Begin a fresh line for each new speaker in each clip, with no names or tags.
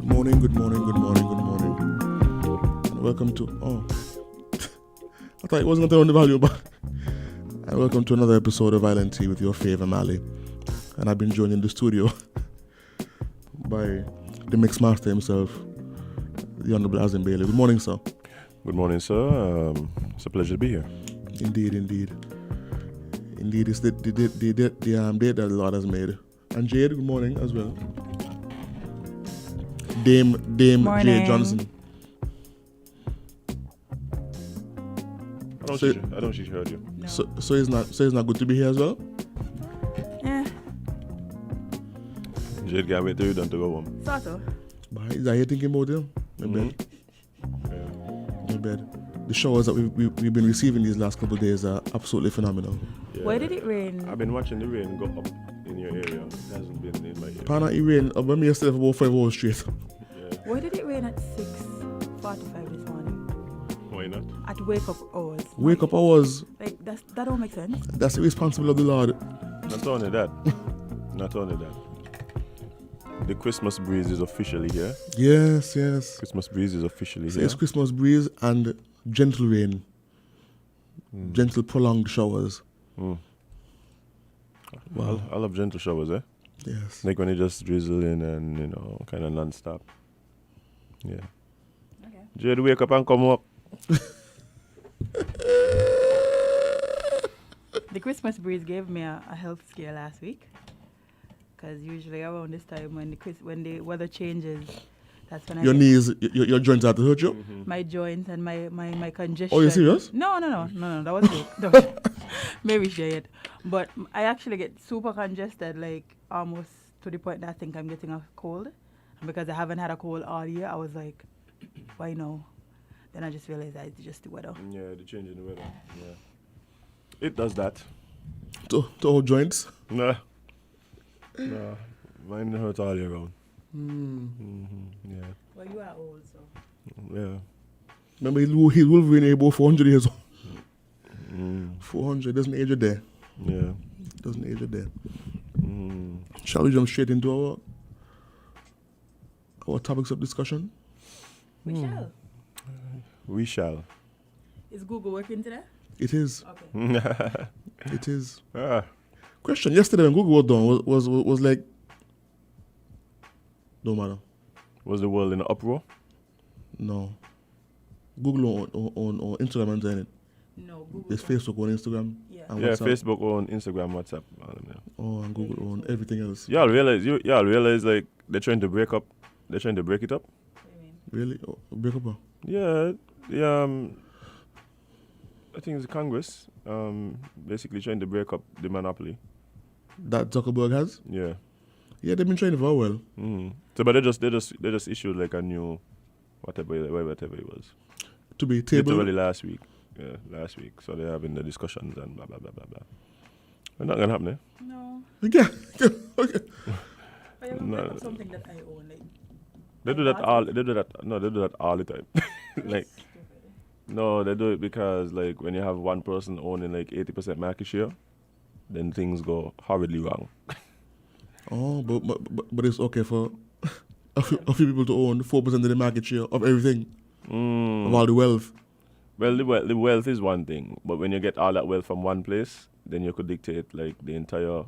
morning, good morning, good morning, good morning. And welcome to, I thought it wasn't going to the value, but and welcome to another episode of Island Tea with your fave Amali. And I've been joined in the studio by the mix master himself, the Honorable Azim Bailey. Good morning, sir.
Good morning, sir. It's a pleasure to be here.
Indeed. Indeed, it's the day that the Lord has made. And Jade, good morning as well. Dame
Morning.
Jade Johnson.
I don't think she heard you.
No.
So it's not good to be here as well?
Yeah,
Jade can't wait till you're done to go home.
sort of.
But is that you thinking about him? My bad.
Yeah.
My bad. The showers that we've been receiving these last couple of days are absolutely phenomenal.
Yeah.
Where did it rain?
I've been watching the rain go up in your area. It hasn't been in my area.
Pana, it rained up when me yesterday for about 5 hours straight.
Yeah.
Where did it rain at 6:45 this morning?
Why not?
At wake up hours.
Wake up hours,
Like that don't make sense.
that's irresponsible of the Lord.
Not only that. The Christmas breeze is officially here.
Yes.
Christmas breeze is officially
So
here.
it's Christmas breeze and gentle rain. Gentle prolonged showers.
Mm.
Wow.
I love gentle showers, eh?
Yes.
Like when it just drizzle in and, kind of non-stop. Yeah.
Okay.
Jade, wake up and come up.
The Christmas breeze gave me a health scare last week. Because usually around this time when the weather changes, that's when
Your knees, your joints have to hurt you?
my joints and my congestion.
Oh, you serious?
No, that was joke. Maybe share it. But I actually get super congested, like almost to the point that I think I'm getting a cold. And because I haven't had a cold all year, I was like, why no? Then I just realized that it's just the weather.
Yeah, the change in the weather. Yeah. It does that.
To all joints?
Nah. Mine hurts all year round. Yeah.
Well, you are old, so.
Yeah.
Remember, he's Wolverine about 400 years old. 400 doesn't age a day.
Yeah.
Doesn't age a day. Shall we jump straight into our topics of discussion?
We shall.
We shall.
Is Google working today?
It is.
Okay.
It is.
Ah.
Question. Yesterday when Google was done was like, don't matter.
Was the world in an uproar?
No. Google on Instagram and saying it.
No, Google.
There's Facebook on Instagram.
Yeah.
And
Yeah,
WhatsApp.
Facebook on Instagram, WhatsApp. I don't know.
Oh, and Google on everything else.
Y'all realize like they're trying to break it up?
What do you mean?
Really? Oh, break up.
Yeah. I think it's Congress. Basically trying to break up the monopoly.
That Zuckerberg has?
Yeah.
Yeah, they've been trying for a while.
So, but they just issued like a new whatever it was.
To be tabled.
Literally last week. Yeah, last week. So they're having the discussions and blah blah blah blah blah. It's not gonna happen, eh?
No.
Yeah. Okay.
But you
No.
break up something that I own. Like,
They do that all the time. Like, no, they do it because like when you have one person owning like 80% market share, then things go horribly wrong.
Oh, but it's okay for a few people to own 4% of the market share of everything, of all the wealth.
Well, the wealth is one thing, but when you get all that wealth from one place, then you could dictate like the entire,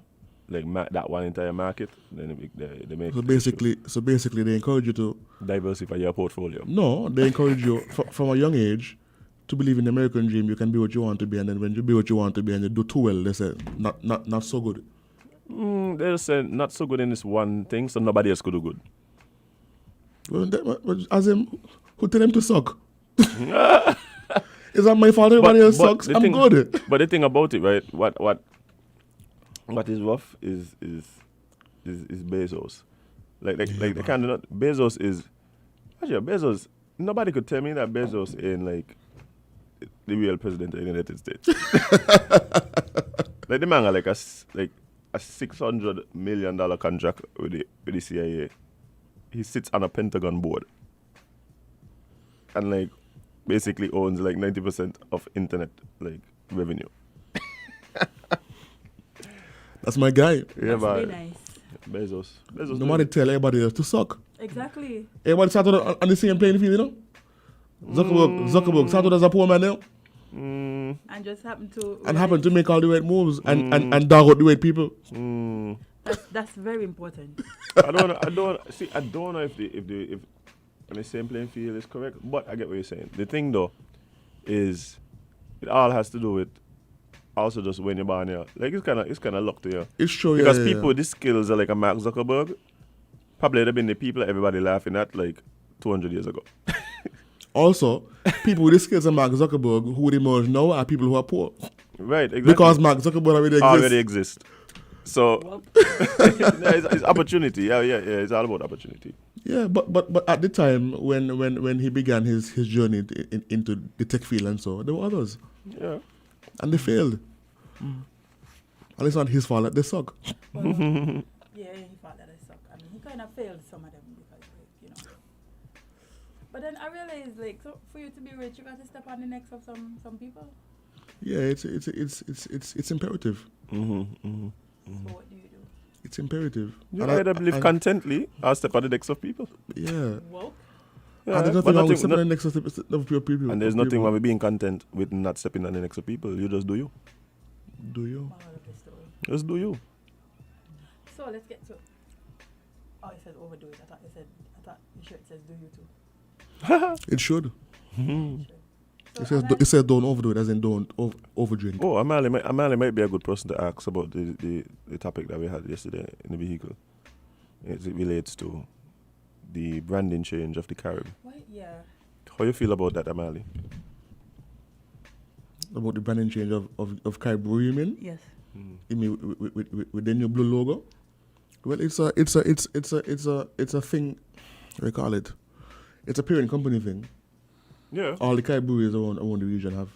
like that one entire market. Then they make
So basically, they encourage you to
diversify your portfolio.
No, they encourage you from a young age to believe in the American dream. You can be what you want to be, and then when you be what you want to be and you do too well, they say not so good.
They say not so good in this one thing, so nobody else could do good.
Well, as him, who tell them to suck? Is that my fault? Everybody else sucks. I'm good.
But the thing about it, right? What is rough is Bezos. Like they kind of not. Bezos is actually Bezos. Nobody could tell me that Bezos ain't like the real president of the United States. Like the man got like a $600 million contract with the CIA. He sits on a Pentagon board and like basically owns like 90% of internet like revenue.
That's my guy.
Yeah,
Must
but
be nice.
Bezos.
Nobody tell everybody else to suck.
Exactly.
Everybody started on the same playing field, you know? Zuckerberg started as a poor man, you know?
And just happened to...
And happened to make all the right moves and dog out the right people.
That's very important.
I don't know if on the same playing field is correct, but I get what you're saying. The thing though is it all has to do with also just when you're born here. Like it's kinda luck to you.
It's true,
because
yeah,
people with these skills are like a Mark Zuckerberg. Probably have been the people everybody laughing at like 200 years ago.
Also, people with the skills of Mark Zuckerberg who would emerge now are people who are poor.
Right, exactly.
Because Mark Zuckerberg already
exists. So it's opportunity. Yeah, it's all about opportunity.
Yeah, but at the time when he began his journey into the tech field and so, there were others.
Yeah.
And they failed. And it's not his fault that they suck.
Well, yeah, he thought that I suck. I mean, he kind of failed some of them because, like, you know. But then I realized, like, so for you to be rich, you got to step on the necks of some people.
Yeah, it's imperative.
So what do you do?
It's imperative.
You either live contently or step on the necks of people.
Yeah.
Woke?
Yeah,
And there's nothing wrong with stepping on the necks of people.
And there's nothing wrong with being content with not stepping on the necks of people. You just do you.
Do you?
Moral of the story.
Just do you.
So let's get to... Oh, it says overdo it. I thought the shirt says do you too.
It should.
So
It says don't overdo it, as in don't overdrink.
Oh, Amali might be a good person to ask about the topic that we had yesterday in the vehicle. It relates to the branding change of the Carib.
What? Yeah.
How you feel about that, Amali?
About the branding change of Carib Brewery, you mean?
Yes.
You mean with the new blue logo? Well, it's a thing. What do you call it? It's a parent company thing.
Yeah.
All the Carib breweries around the region have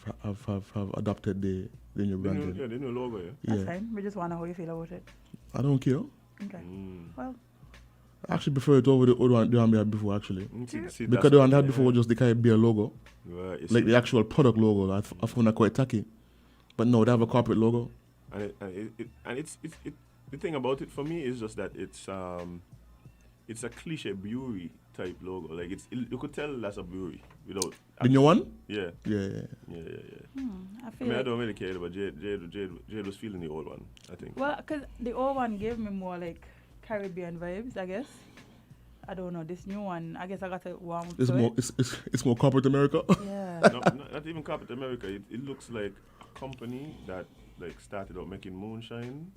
adopted the new branding.
The new logo, yeah.
That's fine. We just want to know how you feel about it.
I don't care.
Okay. Well,
I actually prefer it over the one they had before, actually.
See,
Because the one they had before was just the Carib beer logo.
Right,
Like the actual product logo. I found that quite tacky. But no, they have a corporate logo.
And it's the thing about it for me is just that it's a cliche brewery type logo. Like you could tell that's a brewery without.
The new one?
Yeah.
Yeah.
I
I
feel
mean, I
like...
don't really care, but Jade was feeling the old one, I think.
Well, because the old one gave me more, like, Caribbean vibes, I guess. I don't know. This new one, I guess I got to warm up
It's
to
more.
it.
It's more corporate America.
Yeah.
Not even corporate America. It looks like a company that like started out making moonshine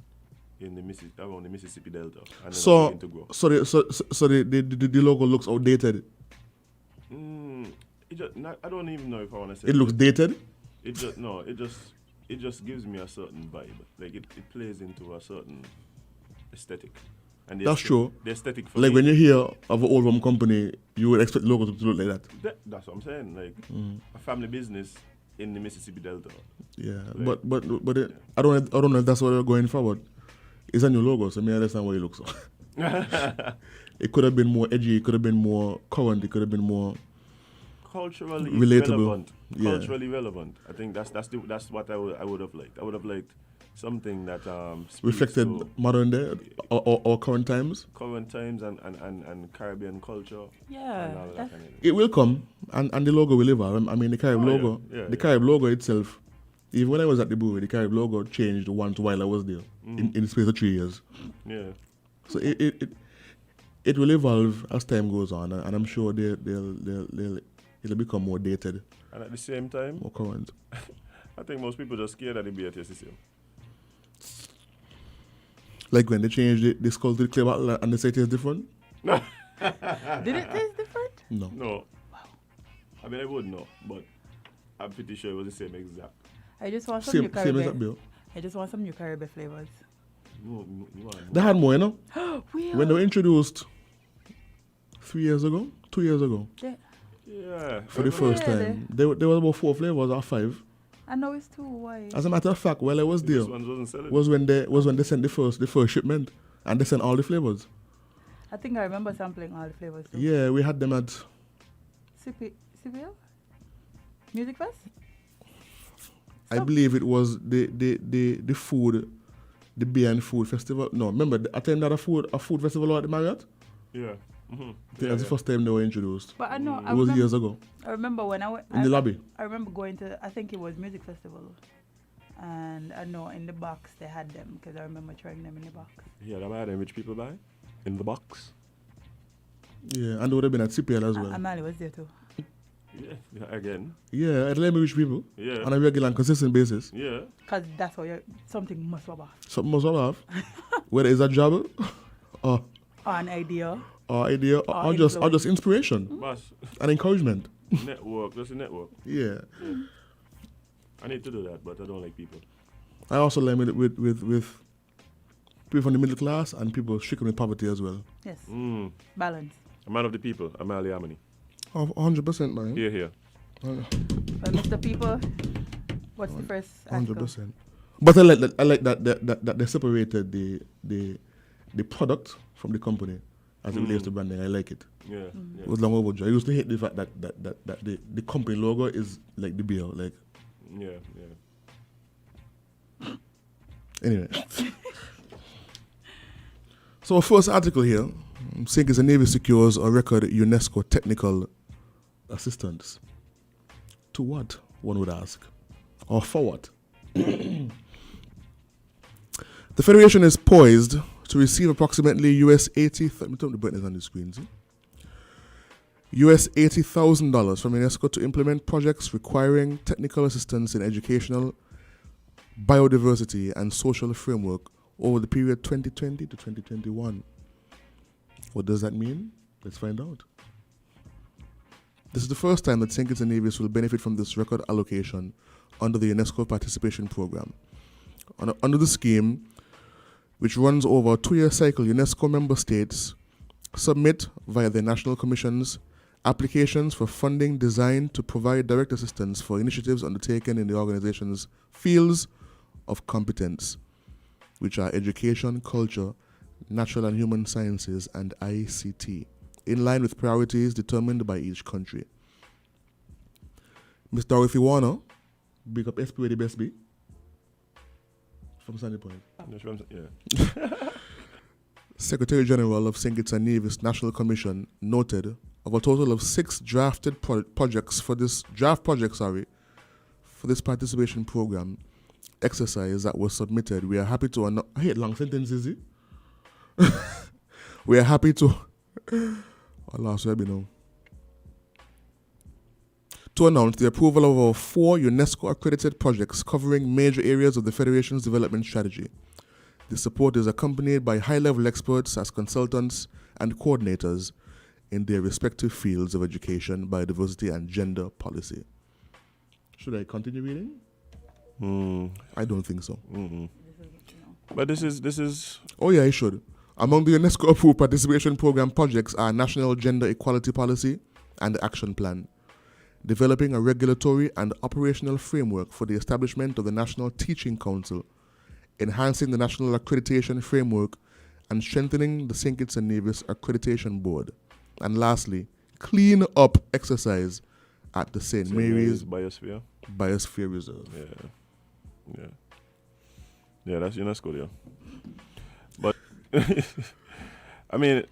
in around the Mississippi Delta, and then
So
to grow.
the logo looks outdated.
I don't even know if I want to say
It looks dated.
It just gives me a certain vibe. Like it plays into a certain aesthetic. And
That's true.
The aesthetic for
Like
me,
when you hear of an old rum company, you would expect the logo to look like that.
that's what I'm saying. Like a family business in the Mississippi Delta.
Yeah,
Like,
but I don't know if that's what they're going forward. It's a new logo, so I understand why it looks so. It could have been more edgy. It could have been more current. It could have been more
culturally
relatable.
relevant.
Yeah.
Culturally relevant. I think that's what I would have liked. I would have liked something that speaks
reflected
to
modern day or current times.
current times and Caribbean culture.
Yeah,
And all that
that's-
kind of thing.
It will come, and the logo will evolve. I mean, the Carib logo,
yeah.
Carib logo itself. Even when I was at the brewery, the Carib logo changed once while I was there in the space of 3 years.
Yeah.
So it will evolve as time goes on, and I'm sure it'll become more dated,
And at the same time,
more current.
I think most people just scared of the BAT system.
Like when they changed the skull to the clear bottle and they say it tastes different.
Did it taste different?
No.
No. I mean, I would know, but I'm pretty sure it was the same exact.
I just want some
Same
new
as that
Caribbean.
bill.
I just want some new Caribbean flavors.
No, you want
They had more, you know.
Really?
When they were introduced 2 years ago,
Yeah.
for the first
Really?
time, there were about 4 flavors or 5.
I know it's too. Why?
As a matter of fact, while I was there,
This one wasn't selling.
was when they sent the first shipment, and they sent all the flavors.
I think I remember sampling all the flavors. Too.
Yeah, we had them at
CPL? Music Fest?
I believe it was the food, the beer and food festival. No, remember I attended a food festival at the Marriott.
Yeah.
I think that's the first time they were introduced.
But I know
It was years ago.
I remember when
In the lobby.
I remember going to, I think it was music festival, and I know in the box they had them because I remember trying them in the box.
Yeah, that buy them rich people buy in the box.
Yeah, and they would have been at CPL as well.
Amali was there too.
Yeah, again.
Yeah, at Lemmy Rich people.
Yeah.
On a regular and consistent basis.
Yeah.
Because that's how something must have off.
Something must have. Whether it's a job or
Or an idea.
or just inspiration
But
and encouragement.
network, that's a network.
Yeah.
I need to do that, but I don't like people.
I also learn with people from the middle class and people stricken with poverty as well.
Yes.
Mm.
Balance.
A man of the people, Amali Amani.
100%, man.
Here.
Well, Mr. People, what's the first article?
100%. But I like that they separated the product from the company as it relates to branding. I like it.
Yeah.
It was long overdue. I used to hate the fact that the company logo is like the beer. Like,
Yeah.
anyway. So first article here, Sinkers and Navy secures a record UNESCO technical assistance. To what, one would ask? Or for what? The Federation is poised to receive approximately US $80,000 from UNESCO to implement projects requiring technical assistance in educational, biodiversity, and social framework over the period 2020 to 2021. What does that mean? Let's find out. This is the first time that St. Kitts and Nevis will benefit from this record allocation under the UNESCO Participation Program. Under the scheme, which runs over a 2-year cycle, UNESCO member states submit via their national commissions applications for funding designed to provide direct assistance for initiatives undertaken in the organization's fields of competence, which are education, culture, natural and human sciences, and ICT, in line with priorities determined by each country. Ms. Dorothy Warner, big up SP with the best be, from Sandy Point.
Yeah.
Secretary General of St. Kitts and Nevis National Commission noted of a total of 6 drafted projects for this participation program exercise that was submitted. We are happy to I hate long sentences. We are happy to announce the approval of over 4 UNESCO accredited projects covering major areas of the Federation's development strategy. The support is accompanied by high-level experts as consultants and coordinators in their respective fields of education, biodiversity, and gender policy. Should I continue reading? I don't think so.
But this is.
Oh yeah, I should. Among the UNESCO-approved participation program projects are National Gender Equality Policy and Action Plan, developing a regulatory and operational framework for the establishment of the National Teaching Council, enhancing the National Accreditation Framework, and strengthening the St. Kitts and Nevis Accreditation Board. And lastly, clean up exercise at the St. Mary's
Biosphere
Reserve.
Yeah, that's UNESCO, yeah. But I mean,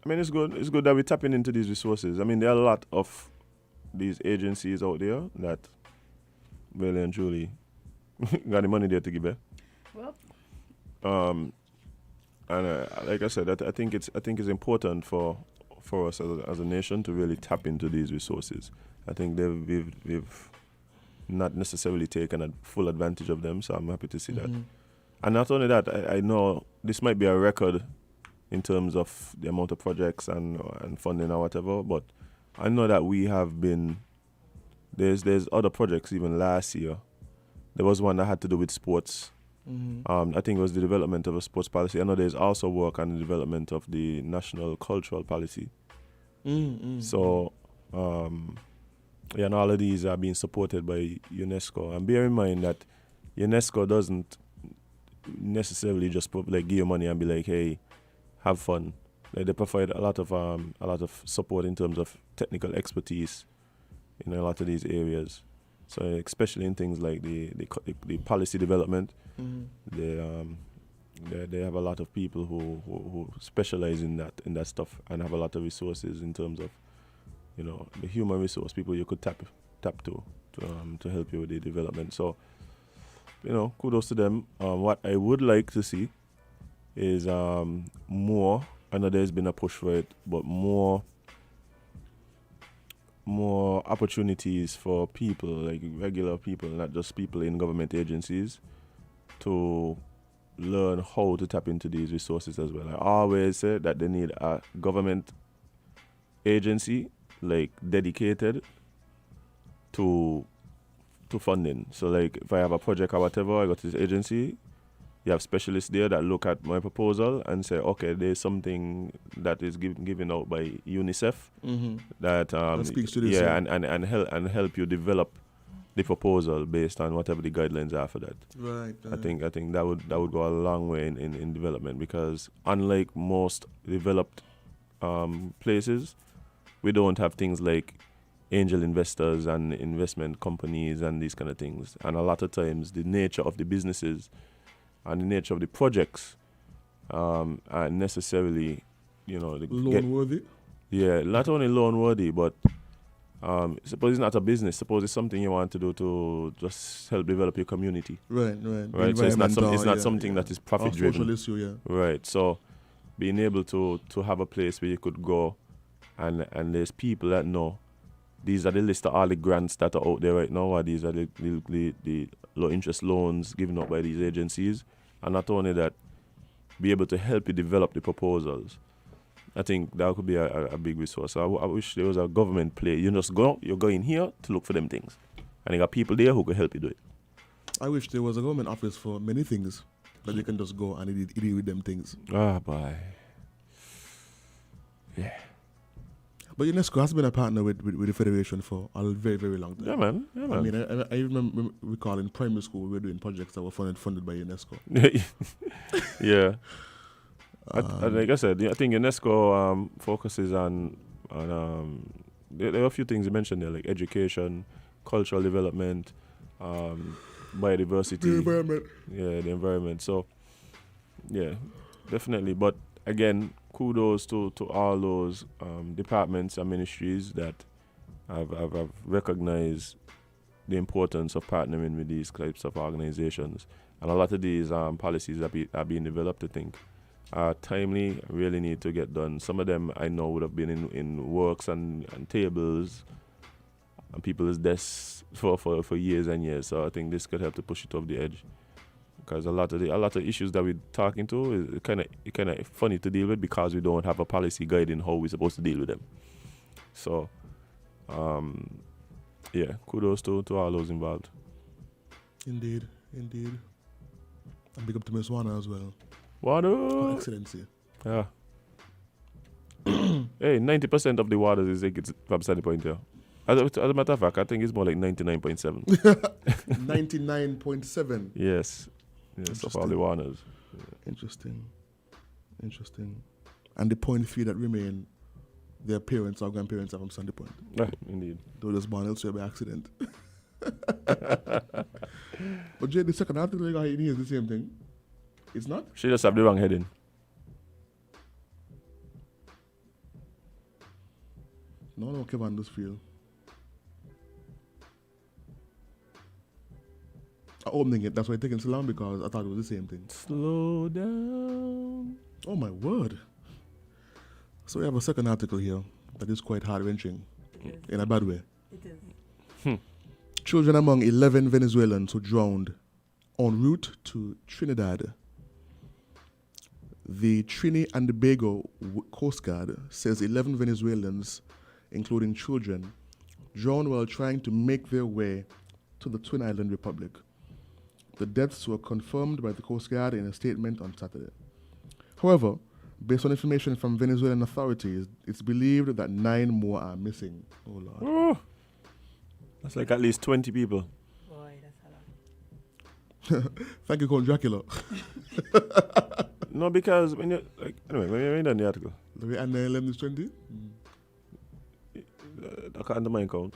it's good. It's good that we're tapping into these resources. I mean, there are a lot of these agencies out there that really and truly got the money there to give it.
Well,
and like I said, I think it's important for us as a nation to really tap into these resources. I think we've not necessarily taken a full advantage of them, so I'm happy to see that. And not only that, I know this might be a record in terms of the amount of projects and funding or whatever, but I know that we have been, there's other projects even last year. There was one that had to do with sports. I think it was the development of a sports policy. I know there's also work on the development of the national cultural policy. So, and all of these are being supported by UNESCO. And bear in mind that UNESCO doesn't necessarily just give you money and be like, hey, have fun. Like, they provide a lot of support in terms of technical expertise in a lot of these areas. So especially in things like the policy development, the They have a lot of people who specialize in that stuff and have a lot of resources in terms of, the human resource people you could tap to help you with the development. So, kudos to them. What I would like to see is more. I know there's been a push for it, but more opportunities for people, like regular people, not just people in government agencies, to learn how to tap into these resources as well. I always say that they need a government agency like dedicated to funding. So like if I have a project or whatever, I go to this agency, you have specialists there that look at my proposal and say, okay, there's something that is given out by UNICEF that
speaks to this.
Yeah, and help you develop the proposal based on whatever the guidelines are for that.
Right.
I think that would go a long way in development, because unlike most developed places, we don't have things like angel investors and investment companies and these kind of things. And a lot of times the nature of the businesses and the nature of the projects are necessarily,
loan worthy.
Yeah, not only loan worthy, but suppose it's not a business. Suppose it's something you want to do to just help develop your community.
Right.
So it's not something that is profit driven.
Social issue, yeah.
Right. So being able to have a place where you could go, and there's people that know these are the list of all the grants that are out there right now, or these are the low interest loans given out by these agencies, and not only that, be able to help you develop the proposals. I think that could be a big resource. I wish there was a government play. You just go, you're going here to look for them things, and you got people there who could help you do it.
I wish there was a government office for many things that you can just go and deal with them things.
Boy. Yeah.
But UNESCO has been a partner with the Federation for a very, very long time.
Yeah, man.
I mean, I remember recall in primary school we were doing projects that were funded by UNESCO.
Yeah. Like I said, I think UNESCO focuses on there are a few things you mentioned there, like education, cultural development, biodiversity.
The environment.
Yeah, the environment. So, yeah, definitely. But again, kudos to all those departments and ministries that have recognized the importance of partnering with these types of organizations. And a lot of these policies are being developed, I think, are timely, really need to get done. Some of them I know would have been in works and tables and people's desks for years and years. So I think this could help to push it off the edge. Because a lot of issues that we're talking to is kind of funny to deal with, because we don't have a policy guiding how we're supposed to deal with them. So, yeah, kudos to all those involved.
Indeed. And big up to Miss Warner as well.
Water.
Excellency.
Yeah. Hey, 90% of the waters is like it's from Sunny Point here. As a matter of fact, I think it's more like 99.7.
99.7.
Yes, of all the waters.
Yeah. Interesting. And the 0.3 that remain, their parents or grandparents are from Sandy Point.
Yeah, indeed.
They were just born elsewhere by accident. But Jay, the second article you got in here is the same thing. It's not?
She just have the wrong heading.
No, Kevon does feel. I'm opening it. That's why it's taking so long, because I thought it was the same thing.
Slow down.
Oh my word. So we have a second article here that is quite heart-wrenching in a bad way.
It is.
Children among 11 Venezuelans who drowned en route to Trinidad. The Trinidad and Tobago Coast Guard says 11 Venezuelans, including children, drowned while trying to make their way to the Twin Island Republic. The deaths were confirmed by the Coast Guard in a statement on Saturday. However, based on information from Venezuelan authorities, it's believed that 9 more are missing. Oh, Lord.
Oh, that's like at least 20 people.
Boy, that's a lot.
Thank you, Count Dracula.
No, because when you when you read on the article,
And 11 is 20?
I can't under my count.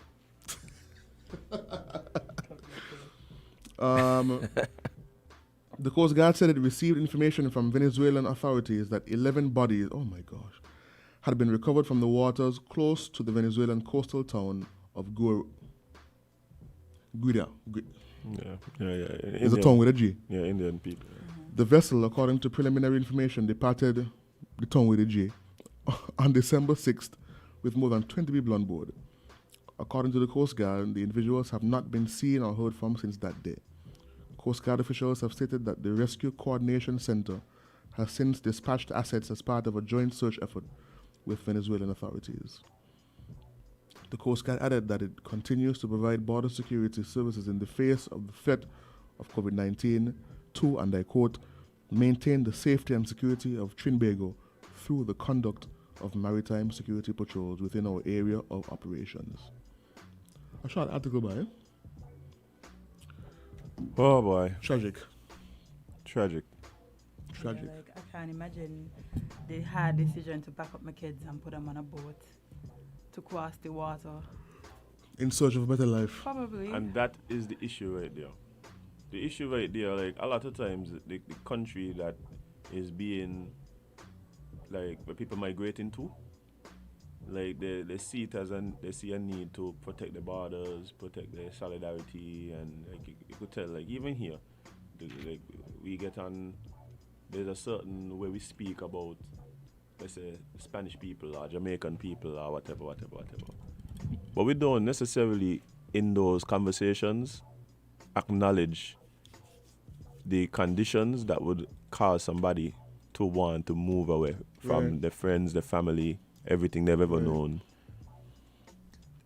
The Coast Guard said it received information from Venezuelan authorities that 11 bodies, oh my gosh, had been recovered from the waters close to the Venezuelan coastal town of Guida.
Yeah.
It's a town with a G.
Yeah, Indian people.
The vessel, according to preliminary information, departed the town with a G on December 6th with more than 20 people on board. According to the Coast Guard, the individuals have not been seen or heard from since that day. Coast Guard officials have stated that the Rescue Coordination Center has since dispatched assets as part of a joint search effort with Venezuelan authorities. The Coast Guard added that it continues to provide border security services in the face of the threat of COVID-19 to, and I quote, maintain the safety and security of Trinbago through the conduct of maritime security patrols within our area of operations. A short article by
Oh boy.
Tragic.
Yeah, like, I can't imagine the hard decision to pack up my kids and put them on a boat to cross the water.
In search of a better life.
Probably.
And that is the issue right there. The issue right there, like a lot of times, the country that is being, like, where people migrating to, like they see it as they see a need to protect the borders, protect their solidarity, and like you could tell, like even here, like we get on. There's a certain way we speak about, let's say, Spanish people or Jamaican people or whatever. But we don't necessarily, in those conversations, acknowledge the conditions that would cause somebody to want to move away from their friends, their family, everything they've ever known.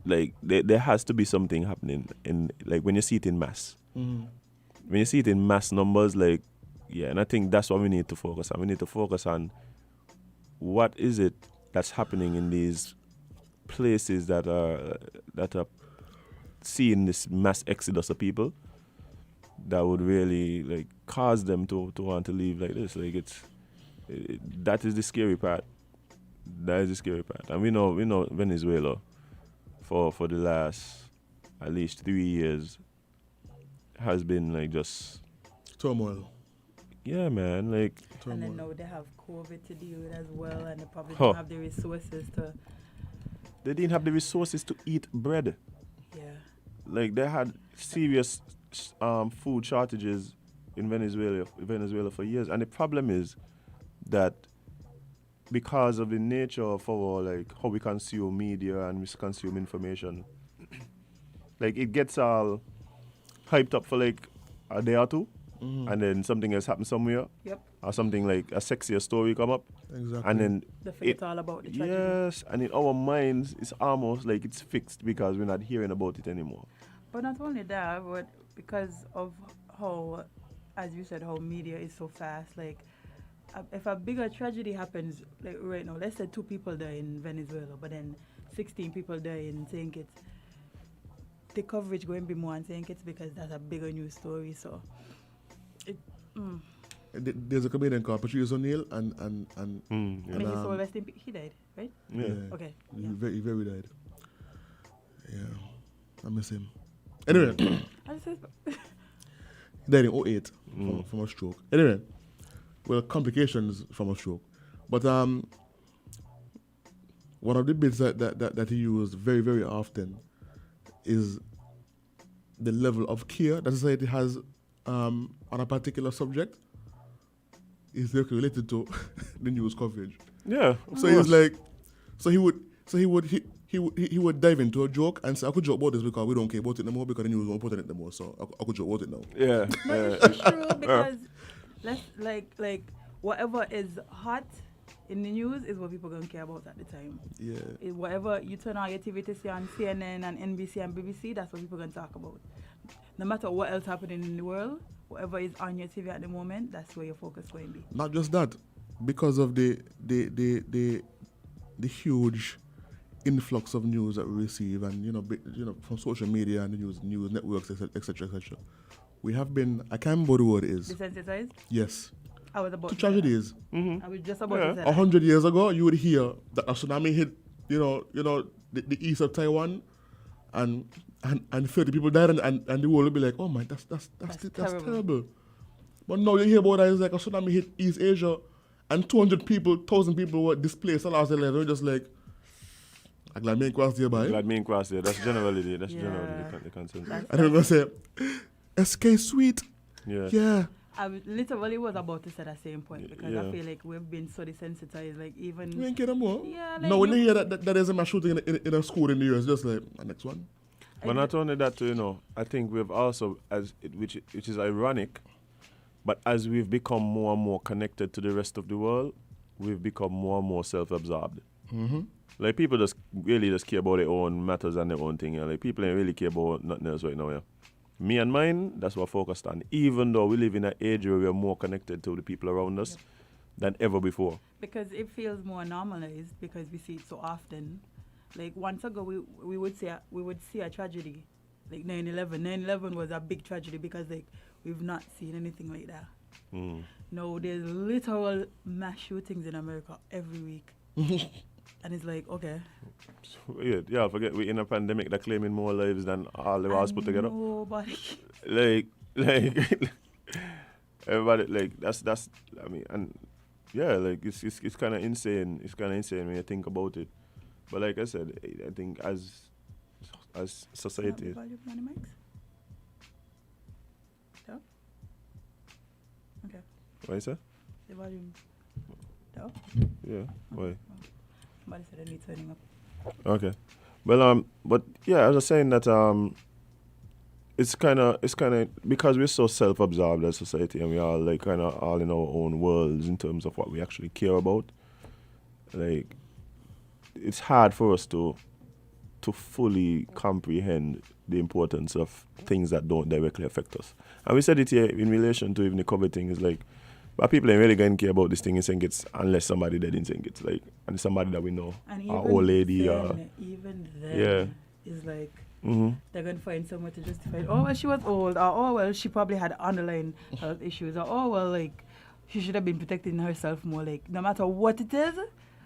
Like, there has to be something happening in, like, when you see it in mass.
Mm.
When you see it in mass numbers, like, yeah, and I think that's what we need to focus on. We need to focus on what is it that's happening in these places that are seeing this mass exodus of people that would really like cause them to want to leave like this. Like that is the scary part. That is the scary part. And we know Venezuela for the last at least 3 years has been like just
turmoil.
Yeah, man, like
and then now they have COVID to deal with as well, and they probably don't have the resources to.
They didn't have the resources to eat bread.
Yeah.
Like they had serious food shortages in Venezuela for years, and the problem is that because of the nature of our like how we consume media and we consume information, like it gets all hyped up for like a day or two. Mm-hmm. And then something else happens somewhere. Yep. Or something like a sexier story come up.
Exactly.
And then
they forget all about the tragedy.
Yes, and in our minds it's almost like it's fixed because we're not hearing about it anymore.
But not only that, but because of how, as you said, how media is so fast, like if a bigger tragedy happens, like right now, let's say 2 people die in Venezuela, but then 16 people die in St. Kitts, the coverage going to be more on St. Kitts because that's a bigger news story, so...
There's a comedian called Patrice O'Neill and
he died, right?
Yeah.
Okay.
He very died. Yeah. I miss him. Anyway. He died in 2008 from a stroke. Anyway. Well, complications from a stroke. But one of the bits that he used very, very often is the level of care that society has on a particular subject is directly related to the news coverage.
Yeah.
So he's like, he would dive into a joke and say, I could joke about this because we don't care about it anymore because the news won't put it anymore. So I could joke about it now.
Yeah.
No, it's true because let's like whatever is hot in the news is what people gonna care about at the time.
Yeah.
Whatever you turn on your TV to see on CNN and NBC and BBC, that's what people gonna talk about. No matter what else happening in the world, whatever is on your TV at the moment, that's where your focus going to be.
Not just that, because of the huge influx of news that we receive, and from social media and the news networks, etc. We have been, I can't remember what the word is.
Desensitized?
Yes.
I was about
to tragedies.
Mm-hmm. I was just about to say that.
100 years ago, you would hear that a tsunami hit, the east of Taiwan, and 30 people died, and the world would be like, oh my, that's terrible. But now you hear about that, it's like a tsunami hit East Asia and 1,000 people were displaced. Lost their lives. We're just like, I'm glad me ain't cross there, boy.
Glad me ain't cross there. That's generally the consensus.
And then we're going to say, SK Sweet.
Yeah.
Yeah.
I literally was about to say that same point because I feel like we've been so desensitized, like even...
We ain't get them more.
Yeah, like
no, when you hear that there's a mass shooting in a school in the US, just like, next one.
But not only that, you know, I think we've also, which is ironic, but as we've become more and more connected to the rest of the world, we've become more and more self-absorbed.
Mm-hmm.
Like people just care about their own matters and their own thing. Yeah? Like people ain't really care about nothing else right now. Yeah. Me and mine, that's what we're focused on. Even though we live in an age where we're more connected to the people around us than ever before.
Because it feels more normalized because we see it so often. Like once ago, we would see a tragedy, like 9/11. 9/11 was a big tragedy because like we've not seen anything like that.
Mm.
No, there's literal mass shootings in America every week, and it's like okay.
Yeah, forget we're in a pandemic that claiming more lives than all the wars put together.
Nobody.
Like everybody like that's I mean and yeah like it's kind of insane. It's kind of insane when you think about it. But like I said, I think as society.
Volume on the mics? No? Okay.
What is that?
The volume. No?
Yeah. Why?
Somebody said I need turning up.
Okay. Well, but yeah, I was saying that it's kind of because we're so self-absorbed as society and we are like kind of all in our own worlds in terms of what we actually care about. Like, it's hard for us to fully comprehend the importance of things that don't directly affect us. And we said it here in relation to even the COVID thing is like, but people ain't really going to care about this thing in St. Kitts unless somebody dead in St. Kitts, like, and somebody that we know,
and
our old lady.
Even then, is like, they're going to find somewhere to justify it. Oh, well, she was old, or oh, well, she probably had underlying health issues, or oh, well, like, she should have been protecting herself more. Like, no matter what it is,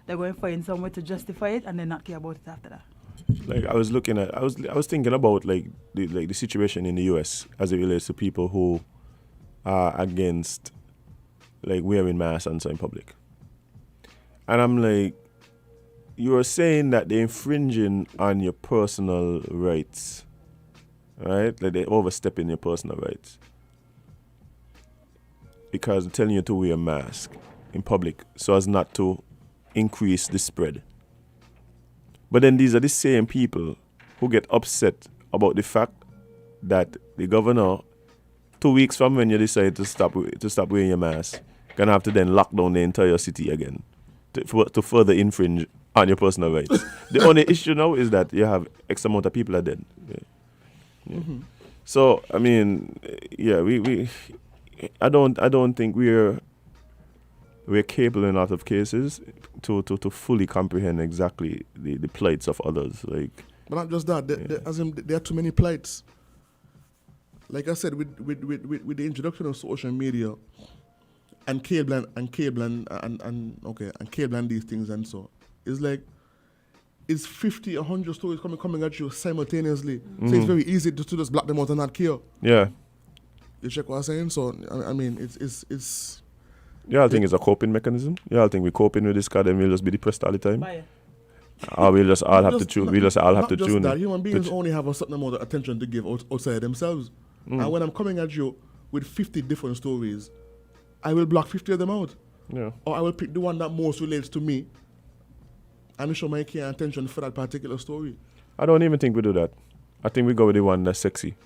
they're going to find somewhere to justify it and then not care about it after that.
Like I was thinking about like the situation in the US as it relates to people who are against like wearing masks and so in public. And I'm like, you're saying that they're infringing on your personal rights, right? Like they're overstepping your personal rights because they're telling you to wear a mask in public so as not to increase the spread. But then these are the same people who get upset about the fact that the governor, 2 weeks from when you decide to stop wearing your mask, gonna have to then lock down the entire city again to further infringe on your personal rights. The only issue now is that you have X amount of people are dead. Yeah. Yeah. Mm-hmm. So I mean, yeah, I don't think we're capable in a lot of cases to fully comprehend exactly the plights of others. Like,
but not just that. There are too many plights. Like I said, with the introduction of social media and cable and these things and so, it's like it's 50, 100 stories coming at you simultaneously. Mm-hmm. So it's very easy to just block them out and not care.
Yeah.
You check what I'm saying? So I mean, it's.
Yeah, I think it's a coping mechanism. Yeah, I think we're coping with this because then we'll just be depressed all the time. Or we'll just all have to tune. We'll just all have to tune.
That. Human beings only have a certain amount of attention to give outside themselves. And when I'm coming at you with 50 different stories, I will block 50 of them out.
Yeah.
Or I will pick the one that most relates to me and show my care and attention for that particular story.
I don't even think we do that. I think we go with the one that's sexy.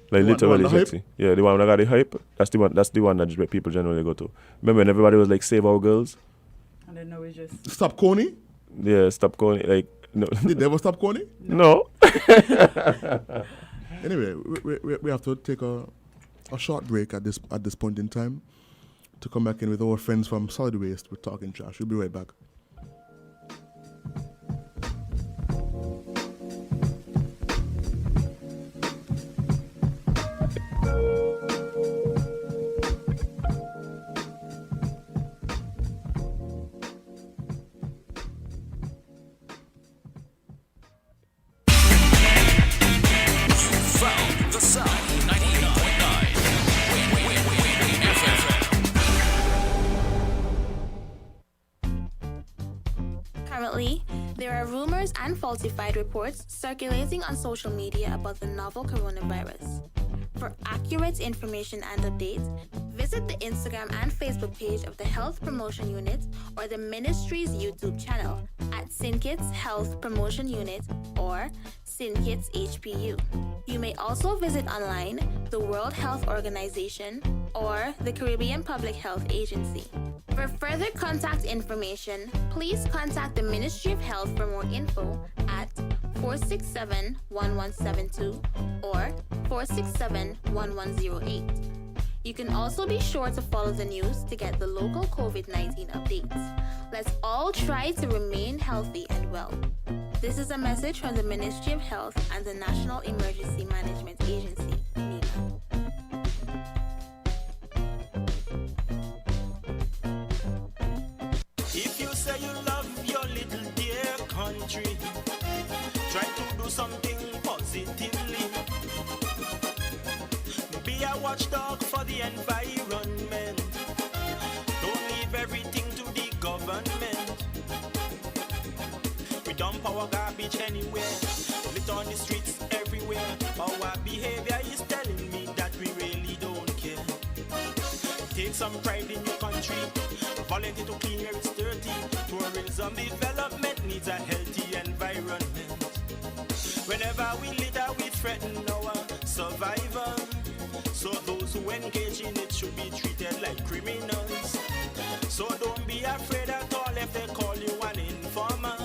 Like literally sexy. Yeah, the one that got the hype. That's the one that people generally go to. Remember when everybody was like, save our girls?
And then now we just...
Stop Coney?
Yeah, stop Coney. Like, no.
Did they ever stop Coney?
No.
Anyway, we have to take a short break at this point in time to come back in with our friends from Solid Waste with Talking Trash. We'll be right back.
Found the sound 98.9 FM. rumors and falsified reports circulating on social media about the novel coronavirus. For accurate information and updates, visit the Instagram and Facebook page of the Health Promotion Unit or the Ministry's YouTube channel at SynKits Health Promotion Unit or SynKits HPU. You may also visit online the World Health Organization or the Caribbean Public Health Agency. For further contact information, please contact the Ministry of Health for more info at 467-1172 or 467-1108. You can also be sure to follow the news to get the local COVID-19 updates. Let's all try to remain healthy and well. This is a message from the Ministry of Health and the National Emergency Management Agency, NEMA.
If you say you love your little dear country, try to do something positively. Be a watchdog for the environment. Don't leave everything to the government. We dump our garbage anywhere, lit on the streets everywhere. Our behavior is telling me that we really don't care. Take some pride in your country. Volunteer to clean where it's dirty. Tourism development needs a healthy environment. Whenever we litter, we threaten our survival. So those who engage in it should be treated like criminals. So don't be afraid at all if they call you an informer.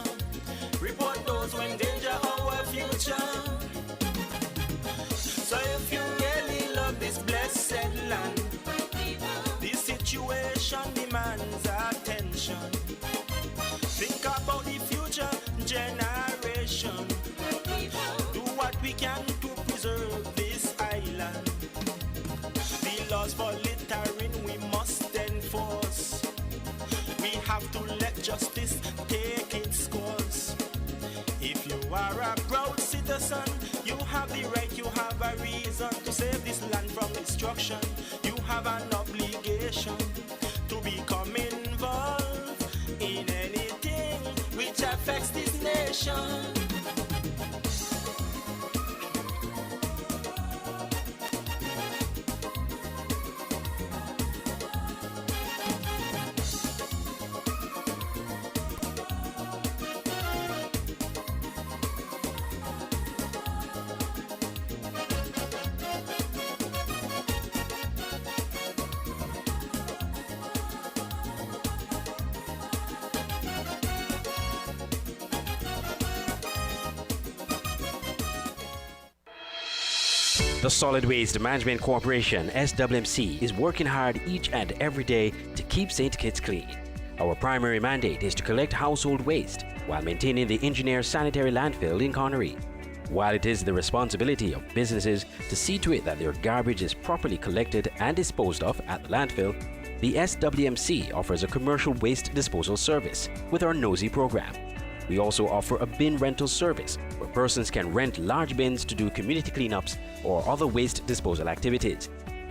Report those who endanger our future. So if you really love this blessed land, this situation demands attention. Think about the future generation. Do what we can to preserve this island. The laws for littering we must enforce. We have to let justice take its course. If you are a proud citizen, you have the right, you have a reason to save this land from destruction. You have an obligation to become involved in anything which affects this nation.
The Solid Waste Management Corporation, SWMC, is working hard each and every day to keep St. Kitts clean. Our primary mandate is to collect household waste while maintaining the engineer sanitary landfill in Connery. While it is the responsibility of businesses to see to it that their garbage is properly collected and disposed of at the landfill, the SWMC offers a commercial waste disposal service with our NOSI program. We also offer a bin rental service where persons can rent large bins to do community cleanups or other waste disposal activities.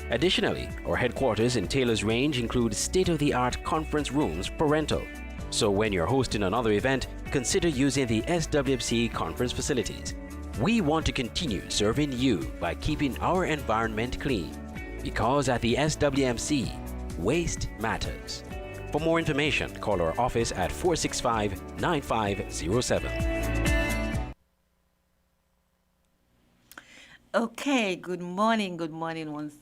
Additionally, our headquarters in Taylor's Range include state-of-the-art conference rooms for rental. So when you're hosting another event, consider using the SWMC conference facilities. We want to continue serving you by keeping our environment clean, because at the SWMC, waste matters. For more information, call our office at 465-9507.
Okay, good morning once.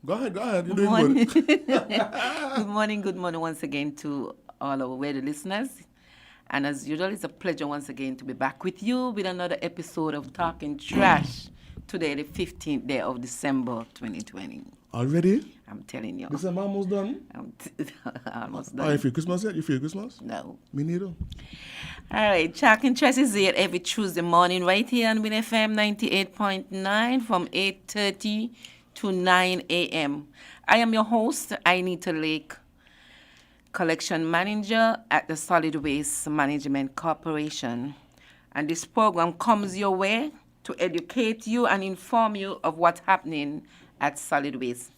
Go ahead. You're doing good.
Good morning once again to all our radio listeners. And as usual, it's a pleasure once again to be back with you with another episode of Talking Trash. Today, the 15th day of December 2020.
Already?
I'm telling you.
December almost done?
Almost
Oh,
done.
you feel Christmas yet? You feel Christmas?
No.
Me neither.
All right, Talking Trash is here every Tuesday morning right here on Win FM 98.9 from 8:30 to 9 a.m. I am your host, Ainita Lake, Collection Manager at the Solid Waste Management Corporation. And this program comes your way to educate you and inform you of what's happening at Solid Waste.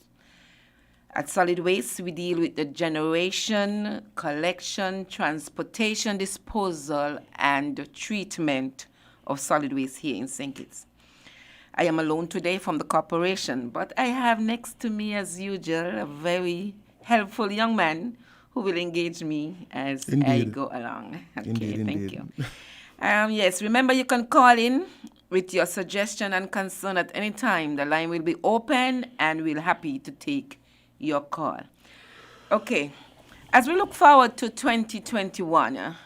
At Solid Waste, we deal with the generation, collection, transportation, disposal, and treatment of solid waste here in St. Kitts. I am alone today from the corporation, but I have next to me, as usual, a very helpful young man who will engage me as I
Indeed.
go along. Okay,
Indeed,
thank
indeed.
you. Yes, remember you can call in with your suggestion and concern at any time. The line will be open and we're happy to take your call. Okay, as we look forward to 2021,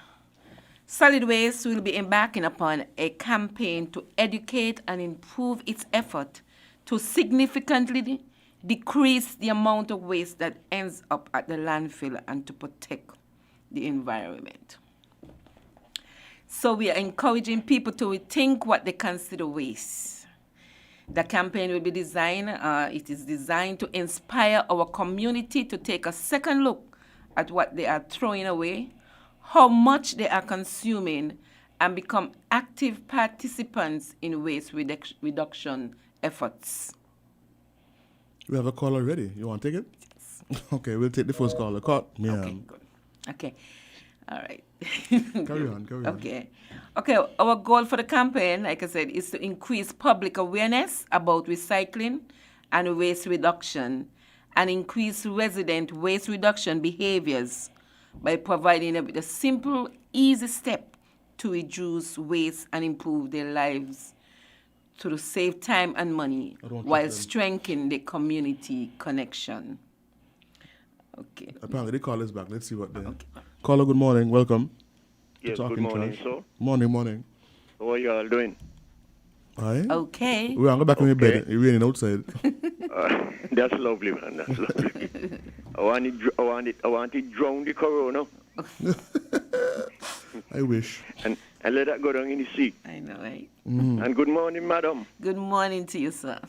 Solid Waste will be embarking upon a campaign to educate and improve its effort to significantly decrease the amount of waste that ends up at the landfill and to protect the environment. So we are encouraging people to rethink what they consider waste. The campaign will be designed, it is designed to inspire our community to take a second look at what they are throwing away, how much they are consuming, and become active participants in waste reduction efforts.
We have a call already. You want to take it? Yes. Okay, we'll take the first call.
Okay, good. Okay, all right.
Carry on.
Okay. Our goal for the campaign, like I said, is to increase public awareness about recycling and waste reduction and increase resident waste reduction behaviors by providing them with a simple, easy step to reduce waste and improve their lives to save time and money while strengthening the community connection. Okay.
Apparently the call is back. Let's see what they... Okay. Caller, good morning. Welcome.
Yes, good morning, sir.
Morning.
How are you all doing?
Aye.
Okay.
We're going to go back in the bed. It's raining outside.
That's lovely, man. That's lovely. I want to drown the corona.
I wish.
And let that go down in the sea.
I know, right?
Mm-hmm.
And good morning, madam.
Good morning to you, sir.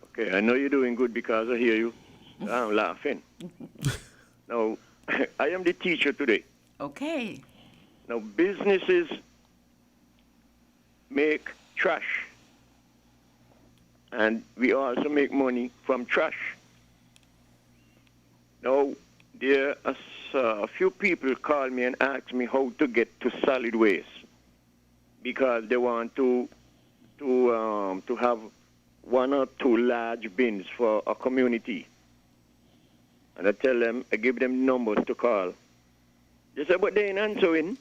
Okay, I know you're doing good because I hear you. I'm laughing. Now, I am the teacher today.
Okay.
Now, businesses make trash. And we also make money from trash. Now, there are a few people call me and ask me how to get to solid waste because they want to have one or two large bins for a community. And I give them numbers to call. They said, but they ain't answering.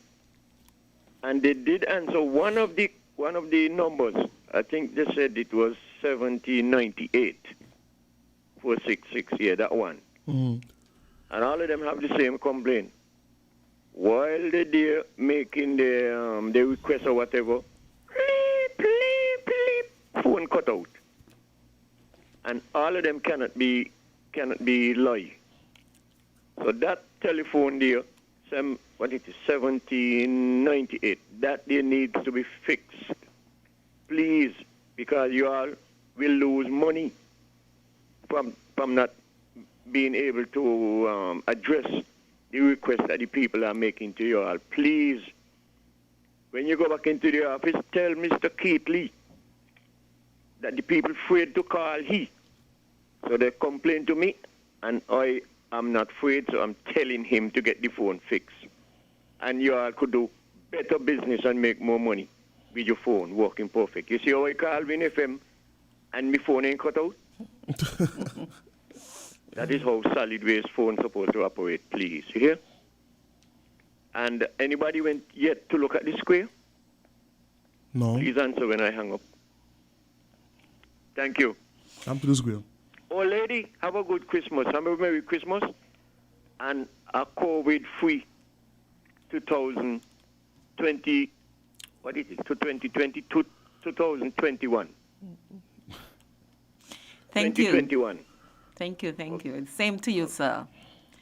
And they did answer one of the numbers. I think they said it was 1798 466. Yeah, that one.
Mm-hmm.
And all of them have the same complaint. While they're there making their request or whatever, bleep, phone cut out. And all of them cannot be lie. So that telephone there, 1798, that there needs to be fixed. Please, because you all will lose money from not being able to address the request that the people are making to you all. Please, when you go back into the office, tell Mr. Keith Lee that the people afraid to call he. So they complain to me, and I am not afraid, so I'm telling him to get the phone fixed. And you all could do better business and make more money with your phone working perfect. You see how I call Win FM and my phone ain't cut out? That is how solid waste phone supposed to operate, please. You hear? And anybody went yet to look at the square?
No.
Please answer when I hang up. Thank you.
I'm to the square.
Oh, lady, have a good Christmas. Have a Merry Christmas. And a COVID-free 2020, what is it, to 2020, 2021.
Thank you.
2021.
Thank you. Same to you, sir.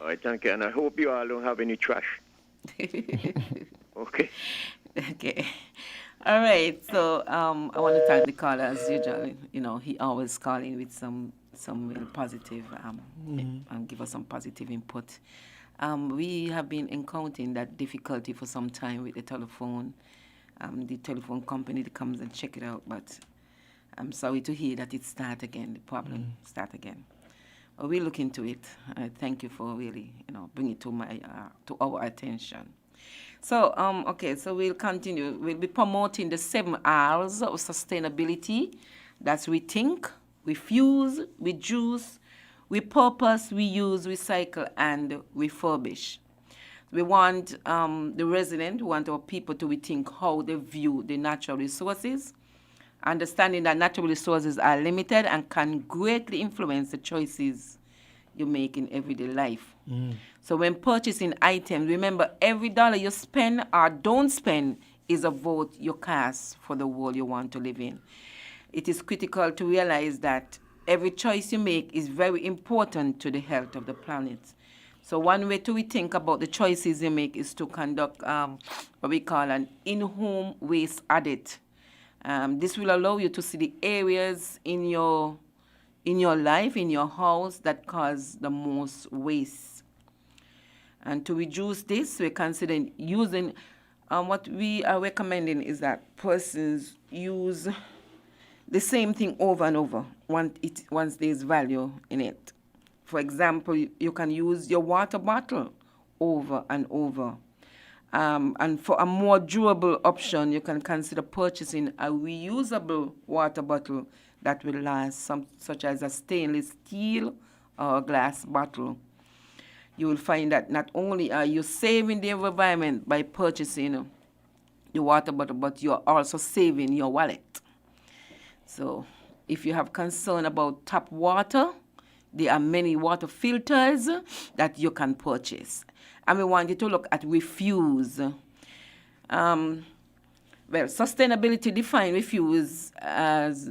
All right, thank you. And I hope you all don't have any trash. Okay.
Okay. All right. So I want to thank the caller as usual. You know, he always calling with some real positive and give us some positive input. We have been encountering that difficulty for some time with the telephone. The telephone company that comes and check it out, but I'm sorry to hear that it start again. The problem start again. We'll look into it. Thank you for really, bringing it to our attention. So, okay, so we'll continue. We'll be promoting the 7 R's of sustainability. That's we think, we fuse, we juice, we purpose, we use, recycle, and refurbish. We want the resident, we want our people to rethink how they view the natural resources, understanding that natural resources are limited and can greatly influence the choices you make in everyday life. So when purchasing items, remember every dollar you spend or don't spend is a vote you cast for the world you want to live in. It is critical to realize that every choice you make is very important to the health of the planet. So one way to rethink about the choices you make is to conduct what we call an in-home waste audit. This will allow you to see the areas in your life, in your house, that cause the most waste. And to reduce this, we're considering using, what we are recommending is that persons use the same thing over and over once there's value in it. For example, you can use your water bottle over and over. And for a more durable option, you can consider purchasing a reusable water bottle that will last, such as a stainless steel or a glass bottle. You will find that not only are you saving the environment by purchasing the water bottle, but you're also saving your wallet. So if you have concern about tap water, there are many water filters that you can purchase. And we want you to look at refuse. Sustainability defines refuse as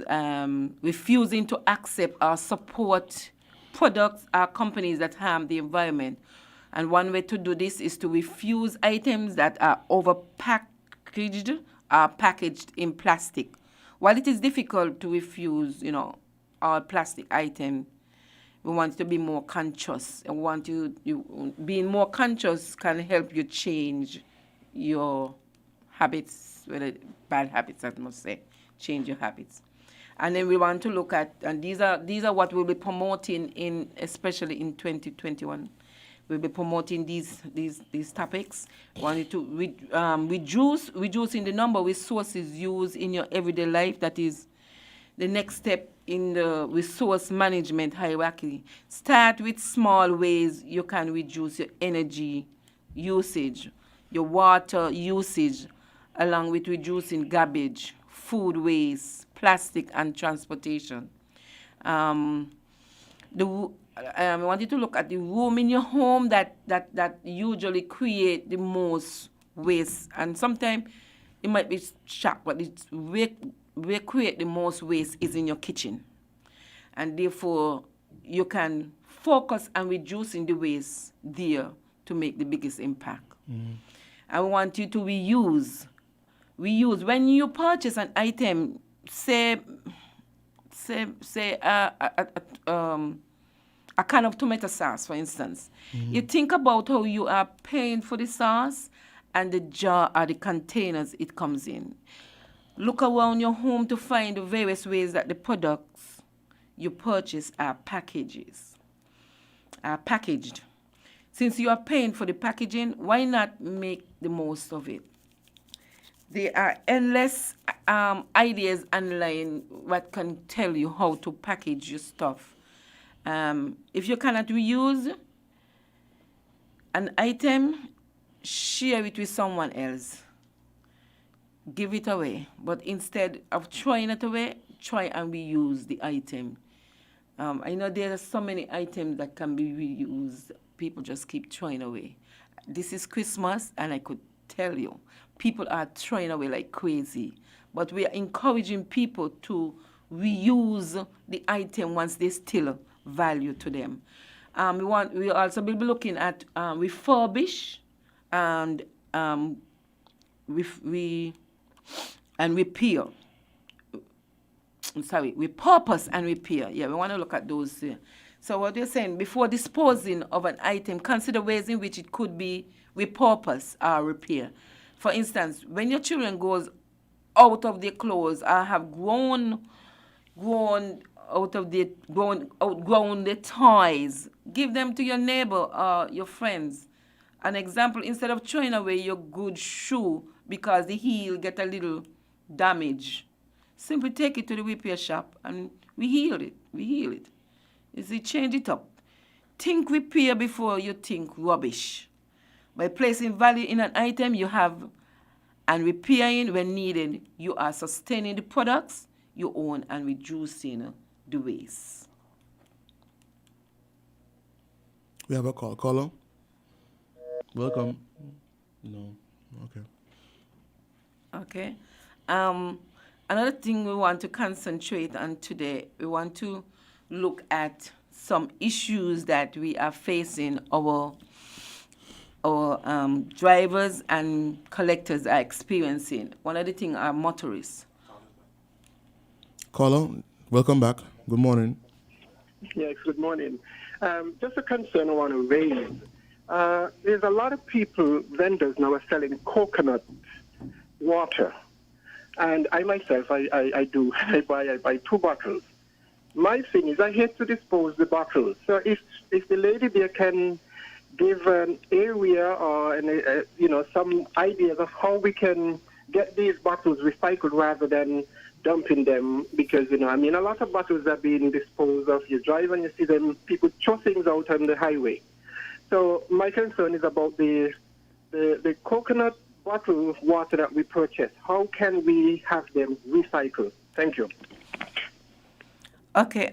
refusing to accept or support products or companies that harm the environment. And one way to do this is to refuse items that are overpackaged or packaged in plastic. While it is difficult to refuse, all plastic items, we want you to be more conscious. And want you being more conscious can help you change your habits, whether bad habits, I must say, change your habits. And then we want to look at, and these are what we'll be promoting especially in 2021. We'll be promoting these topics. We want you to reducing the number of resources used in your everyday life. That is the next step in the resource management hierarchy. Start with small ways you can reduce your energy usage, your water usage, along with reducing garbage, food waste, plastic, and transportation. I want you to look at the room in your home that usually create the most waste. And sometimes it might be shocked, but where create the most waste is in your kitchen. And therefore, you can focus on reducing the waste there to make the biggest impact. I want you to reuse. When you purchase an item, say a can of tomato sauce, for instance. You think about how you are paying for the sauce and the jar or the containers it comes in. Look around your home to find the various ways that the products you purchase are packaged. Since you are paying for the packaging, why not make the most of it? There are endless ideas online that can tell you how to package your stuff. If you cannot reuse an item, share it with someone else. Give it away. But instead of throwing it away, try and reuse the item. I know there are so many items that can be reused. People just keep throwing away. This is Christmas, and I could tell you, people are throwing away like crazy. But we are encouraging people to reuse the item once they still value to them. We also will be looking at refurbish and repair. Repurpose and repair. Yeah, we want to look at those. So what you're saying, before disposing of an item, consider ways in which it could be repurposed or repair. For instance, when your children goes out of their clothes or have grown out of the outgrown the toys. Give them to your neighbor or your friends. An example, instead of throwing away your good shoe because the heel get a little damage, simply take it to the repair shop and we heal it. You see, change it up. Think repair before you think rubbish. By placing value in an item you have and repairing when needed, you are sustaining the products you own and reducing the waste.
We have a call. Caller? Welcome. No. Okay.
Okay. Another thing we want to concentrate on today, we want to look at some issues that we are facing our drivers and collectors are experiencing. One of the things are motorists.
Caller, welcome back. Good morning.
Yes, good morning. Just a concern I want to raise. There's a lot of people, vendors now, are selling coconut water. And I myself, I do. I buy 2 bottles. My thing is I hate to dispose the bottles. So if the lady there can give an area or some ideas of how we can get these bottles recycled rather than dumping them, because a lot of bottles are being disposed of. You drive and you see them, people throw things out on the highway. So my concern is about the coconut bottle water that we purchase. How can we have them recycled? Thank you.
Okay,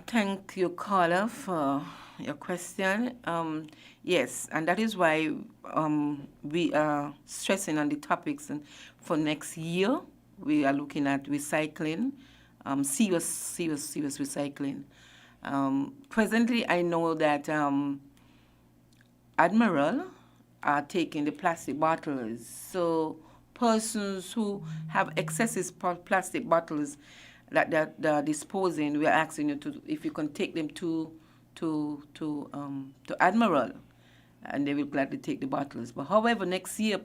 thank you, caller, for your question. Yes, and that is why we are stressing on the topics. And for next year, we are looking at recycling, serious recycling. Presently, I know that Admiral are taking the plastic bottles. So persons who have excessive plastic bottles that they're disposing, we are asking you if you can take them to Admiral, and they will gladly take the bottles. But however, next year,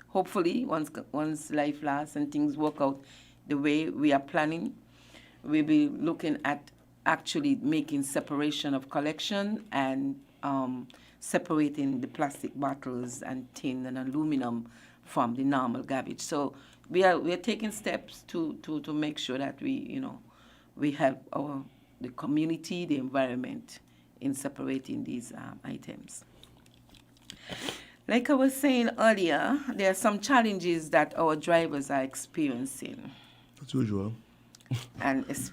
hopefully, once life lasts and things work out the way we are planning, we'll be looking at actually making separation of collection and separating the plastic bottles and tin and aluminum from the normal garbage. So we are taking steps to make sure that we help the community, the environment in separating these items. Like I was saying earlier, there are some challenges that our drivers are experiencing.
As usual.
And it's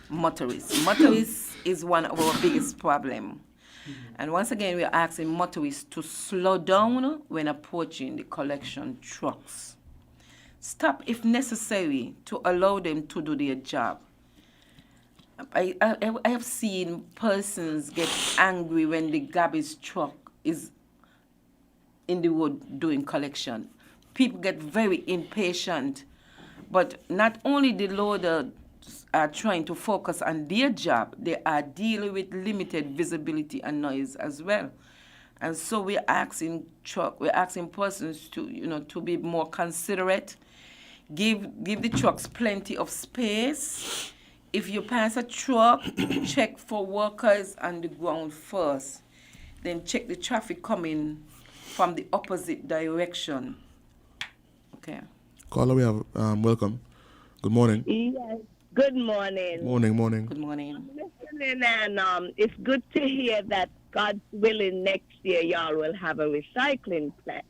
motorists. Motorists is one of our biggest problems. And once again, we are asking motorists to slow down when approaching the collection trucks. Stop if necessary to allow them to do their job. I have seen persons get angry when the garbage truck is in the road doing collection. People get very impatient. But not only the loader are trying to focus on their job, they are dealing with limited visibility and noise as well. And so we're asking persons to be more considerate. Give the trucks plenty of space. If you pass a truck, check for workers on the ground first. Then check the traffic coming from the opposite direction. Okay.
Caller, we have welcome. Good morning.
Yes. Good morning.
Morning.
Good morning.
I'm listening, and it's good to hear that, God willing, next year y'all will have a recycling plant.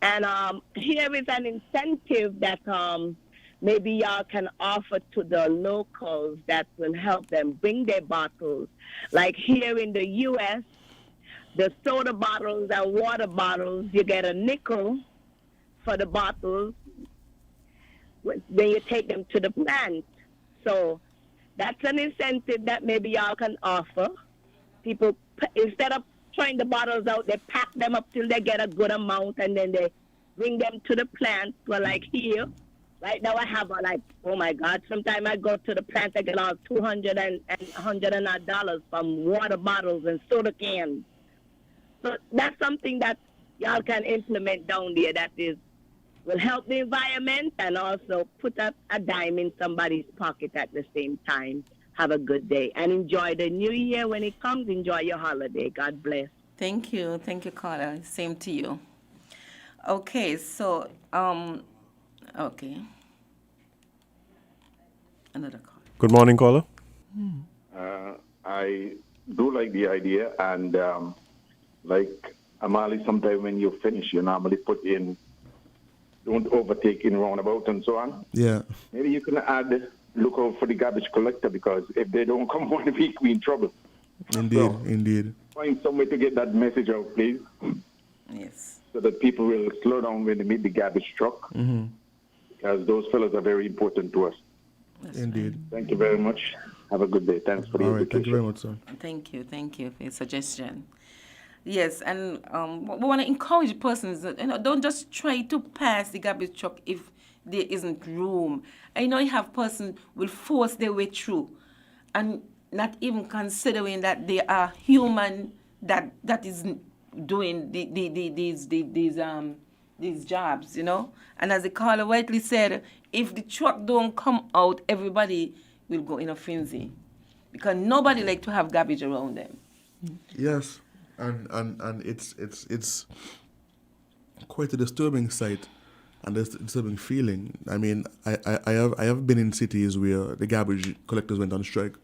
And here is an incentive that maybe y'all can offer to the locals that will help them bring their bottles. Like here in the U.S., the soda bottles and water bottles, you get a nickel for the bottles when you take them to the plant. So that's an incentive that maybe y'all can offer. People, instead of throwing the bottles out, they pack them up till they get a good amount, and then they bring them to the plant. Well, like here, right now I have oh my God, sometimes I go to the plant, I get all $200 and $100 from water bottles and soda cans. So that's something that y'all can implement down there that is will help the environment and also put a dime in somebody's pocket at the same time. Have a good day and enjoy the new year when it comes. Enjoy your holiday. God bless.
Thank you, Carla. Same to you. Okay, so okay, another call.
Good morning, caller.
I do like the idea, and like Amali, sometime when you finish, you normally put in, don't overtake in roundabout and so on.
Yeah.
Maybe you can add, look out for the garbage collector, because if they don't come 1 week, we're in trouble.
Indeed.
Find some way to get that message out, please.
Yes.
So that people will slow down when they meet the garbage truck, because those fellows are very important to us.
Indeed.
Thank you very much. Have a good day. Thanks for the
All right.
invitation.
Thank you very much, sir.
Thank you for your suggestion. Yes, and we want to encourage persons that, don't just try to pass the garbage truck if there isn't room. I know you have persons will force their way through, and not even considering that they are human that is doing these jobs, And as the caller rightly said, if the truck don't come out, everybody will go in a frenzy, because nobody like to have garbage around them.
Yes, and it's quite a disturbing sight and a disturbing feeling. I mean, I have been in cities where the garbage collectors went on strike,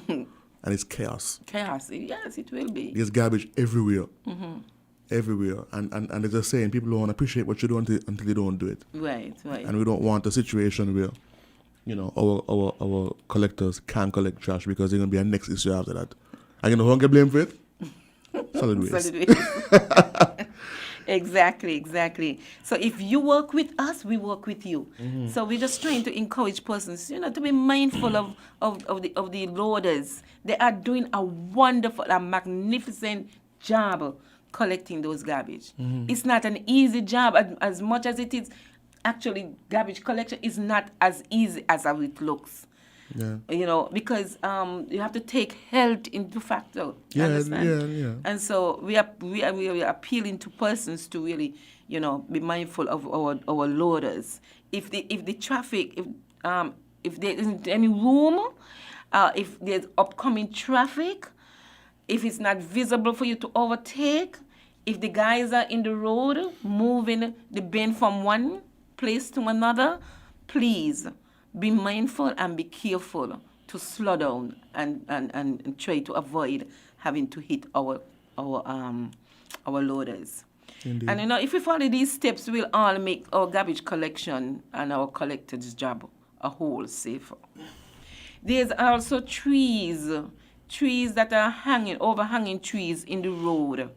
and it's chaos.
Chaos, yes, it will be.
There's garbage everywhere. Everywhere, and there's a saying, people don't appreciate what you do until you don't do it.
Right.
And we don't want a situation where, our collectors can't collect trash, because there's gonna be a next issue after that. Are you gonna get blamed for it? Solid waste.
Exactly. So if you work with us, we work with you. So we're just trying to encourage persons, to be mindful of the loaders. They are doing a wonderful, a magnificent job collecting those garbage. It's not an easy job, as much as it is. Actually, garbage collection is not as easy as how it looks.
Yeah.
Because you have to take health into factor. You understand?
Yeah.
And so we are appealing to persons to really, be mindful of our loaders. If the traffic, if there isn't any room, if there's upcoming traffic, if it's not visible for you to overtake, if the guys are in the road moving the bin from one place to another, please be mindful and be careful to slow down and try to avoid having to hit our loaders.
Indeed.
And if we follow these steps, we'll all make our garbage collection and our collectors' job a whole safer. There's also trees that are overhanging trees in the road.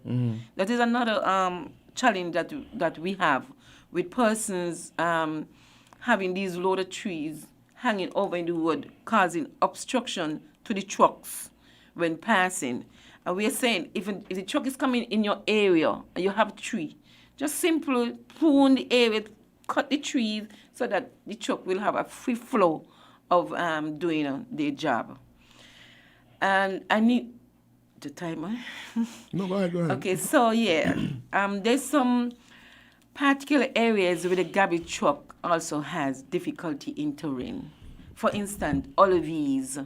That is another challenge that we have with persons having these loaded trees hanging over in the road, causing obstruction to the trucks when passing. And we are saying, if the truck is coming in your area and you have a tree, just simply prune the area, cut the trees so that the truck will have a free flow of doing their job. And I need the timer.
No, go ahead.
Okay, so there's some particular areas where the garbage truck also has difficulty entering. For instance, Olives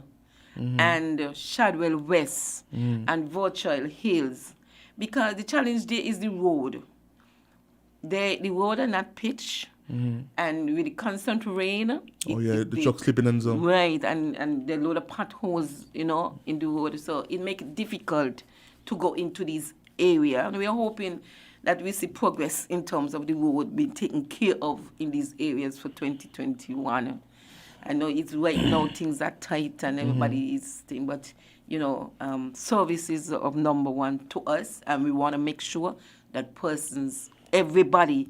and Shadwell West and Virtual Hills, because the challenge there is the road. The road are not pitched, and with the constant rain.
The truck slipping and so.
Right, and the load of potholes, in the road, so it makes it difficult to go into these areas. And we are hoping that we see progress in terms of the road being taken care of in these areas for 2021. I know it's right now things are tight and everybody is thing, but service is of number one to us, and we want to make sure that everybody,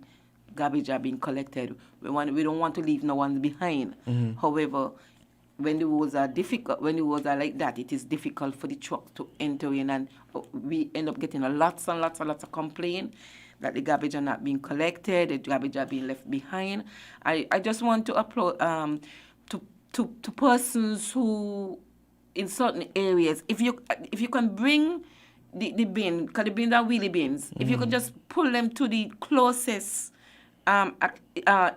garbage are being collected. We don't want to leave no one behind. However, when the roads are like that, it is difficult for the truck to enter in, and we end up getting lots of complaints that the garbage are not being collected, the garbage are being left behind. I just want to applaud to persons who, in certain areas, if you can bring the bin, because the bins are wheelie bins, if you could just pull them to the closest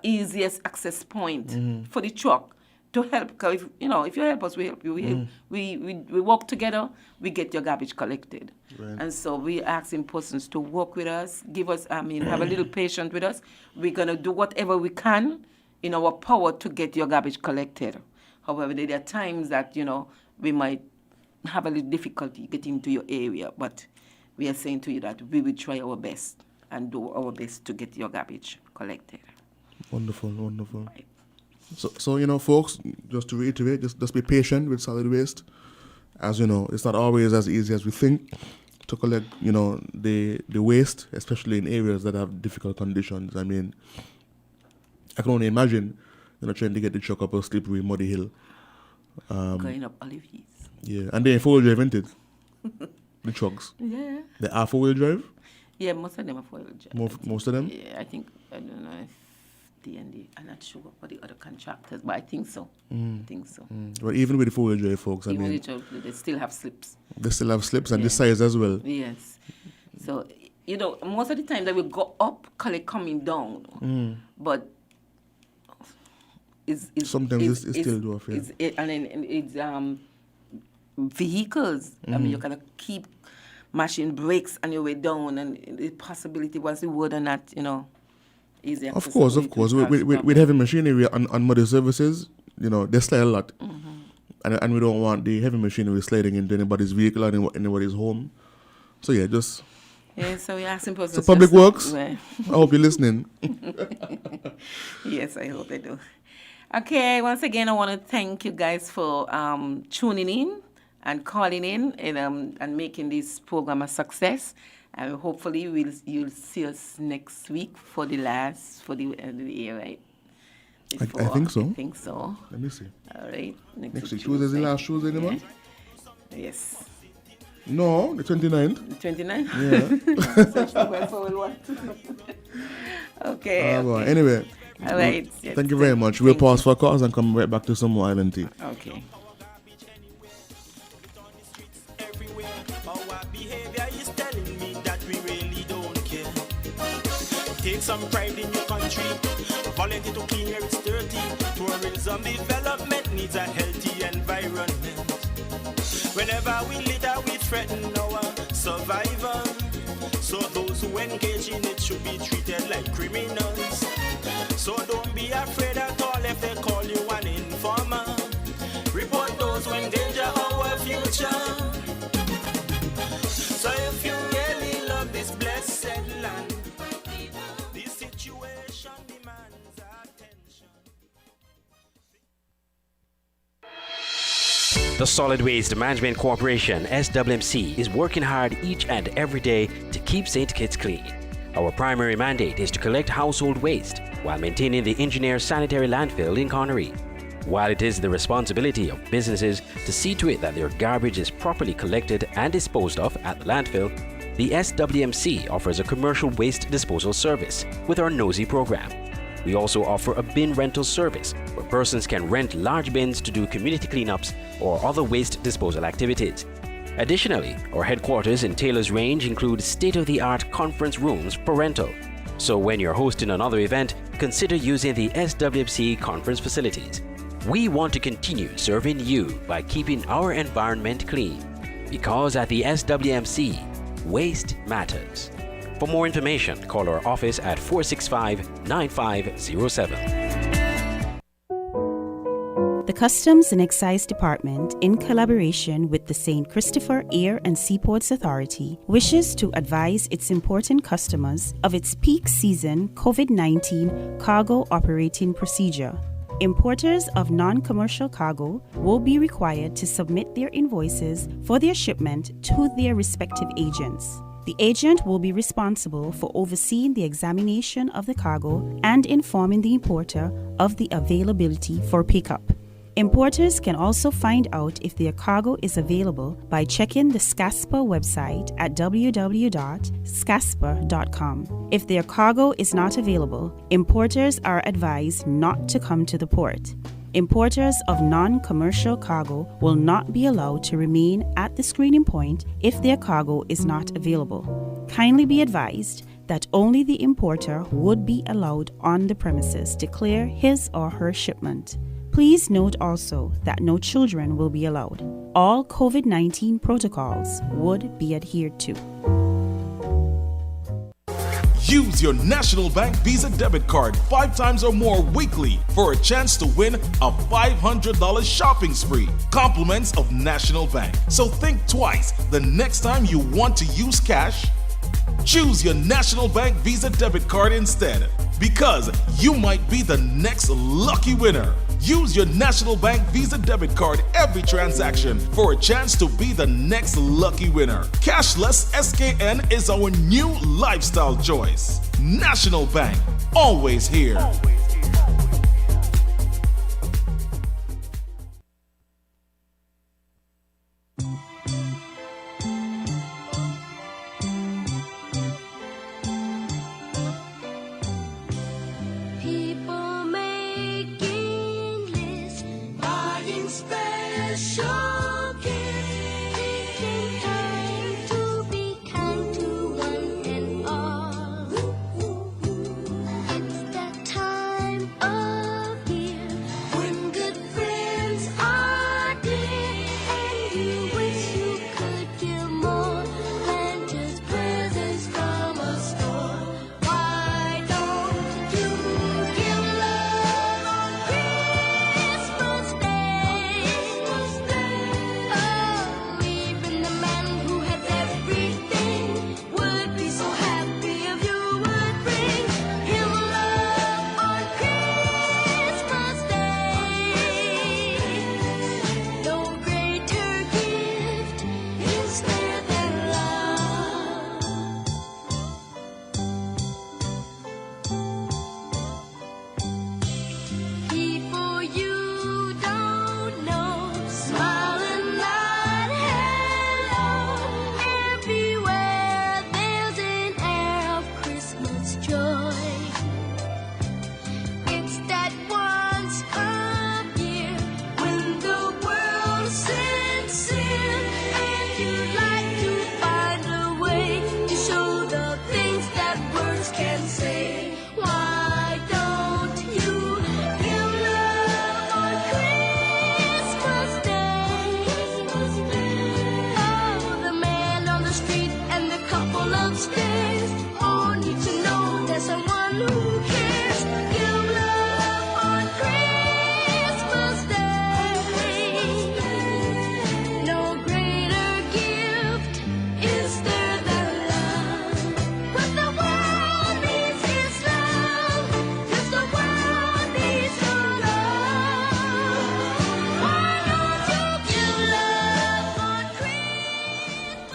easiest access point for the truck to help. Because if you help us, we help you. We work together. We get your garbage collected.
Right.
And so we asking persons to work with us, have a little patience with us. We're gonna do whatever we can in our power to get your garbage collected. However, there are times that we might have a little difficulty getting to your area, but we are saying to you that we will try our best and do our best to get your garbage collected.
Wonderful. Right. So folks, just to reiterate, just be patient with solid waste. As you know, it's not always as easy as we think to collect, the waste, especially in areas that have difficult conditions. I mean, I can only imagine, trying to get the truck up a slippery, muddy hill.
Going up Olive Heath.
Yeah, and they're four-wheel drive, isn't it? The trucks.
Yeah.
They are four-wheel drive?
Yeah, most of them are four-wheel drive.
Most of them?
Yeah, I don't know if I'm not sure for the other contractors, but I think so.
Well, even with the four-wheel drive folks,
they still have slips.
They still have slips and the size as well.
Yes. So, most of the time they will go up, coming down. But
sometimes it's still do off, yeah.
And then it's vehicles. I mean, you kind of keep mashing brakes on your way down, and the possibility once the road are not, easy.
Of course. With heavy machinery on muddy surfaces, they slide a lot. And we don't want the heavy machinery sliding into anybody's vehicle or anybody's home. So yeah, just...
Yeah, so we're asking persons...
So Public Works, I hope you're listening.
Yes, I hope they do. Okay, once again, I want to thank you guys for tuning in and calling in and making this program a success. And hopefully you'll see us next week for the end of the year, right?
I think so.
I think so.
Let me see.
All right.
Next week. Tuesday is the last Tuesday in the month?
Yes.
No, the 29th.
The 29th?
Yeah.
Search for where forward one. Okay.
Right. Anyway.
All right.
Thank you very much. We'll pause for a cause and come right back to some more Island Tea.
Okay.
Take some pride in your country. Volunteer to clean where it's dirty. Tourism development needs a healthy environment. Whenever we litter, we threaten our survival. So those who engage in it should be treated like criminals. So don't be afraid at all if they call you an informer. Report those who endanger our future. So if you really love this blessed land,
The Solid Waste Management Corporation, SWMC, is working hard each and every day to keep St. Kitts clean. Our primary mandate is to collect household waste while maintaining the engineer sanitary landfill in Connery. While it is the responsibility of businesses to see to it that their garbage is properly collected and disposed of at the landfill, the SWMC offers a commercial waste disposal service with our NOSI program. We also offer a bin rental service where persons can rent large bins to do community cleanups or other waste disposal activities. Additionally, our headquarters in Taylor's Range include state-of-the-art conference rooms for rental. So when you're hosting another event, consider using the SWMC conference facilities. We want to continue serving you by keeping our environment clean. Because at the SWMC, waste matters. For more information, call our office at 465-9507.
The Customs and Excise Department, in collaboration with the St. Christopher Air and Seaports Authority, wishes to advise its important customers of its peak season COVID-19 cargo operating procedure. Importers of non-commercial cargo will be required to submit their invoices for their shipment to their respective agents. The agent will be responsible for overseeing the examination of the cargo and informing the importer of the availability for pickup. Importers can also find out if their cargo is available by checking the SCASPA website at www.scaspa.com. If their cargo is not available, importers are advised not to come to the port. Importers of non-commercial cargo will not be allowed to remain at the screening point if their cargo is not available. Kindly be advised that only the importer would be allowed on the premises to clear his or her shipment. Please note also that no children will be allowed. All COVID-19 protocols would be adhered to.
Use your National Bank Visa debit card 5 times or more weekly for a chance to win a $500 shopping spree. Compliments of National Bank. So think twice the next time you want to use cash. Choose your National Bank Visa debit card instead, because you might be the next lucky winner. Use your National Bank Visa debit card every transaction for a chance to be the next lucky winner. Cashless SKN is our new lifestyle choice. National Bank, always here.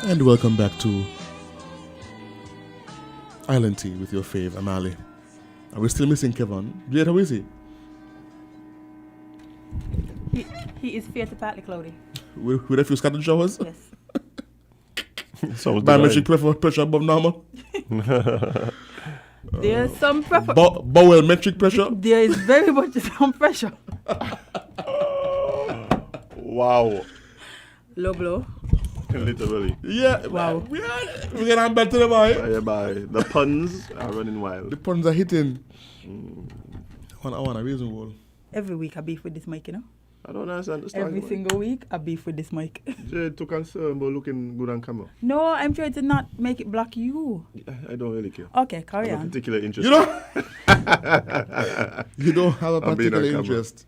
And welcome back to Island Tea with your fave, Amali. Are we still missing Kevon? Jade, how is he?
He is fair to partly cloudy.
With a few scattered showers?
Yes.
Biometric pressure above normal?
There's some pressure.
Bowel metric pressure?
There is very much some pressure.
Wow.
Low blow.
Literally.
Yeah.
Wow.
We're getting back to the boy.
Bye. The puns are running wild.
The puns are hitting. I want a reason why.
Every week I beef with this mic, you know?
I don't understand.
Every single week I beef with this mic.
Jade too concerned about looking good on camera.
No, I'm trying to not make it block you.
I don't really care.
Okay, carry
I have
on.
a particular interest.
You don't have a particular interest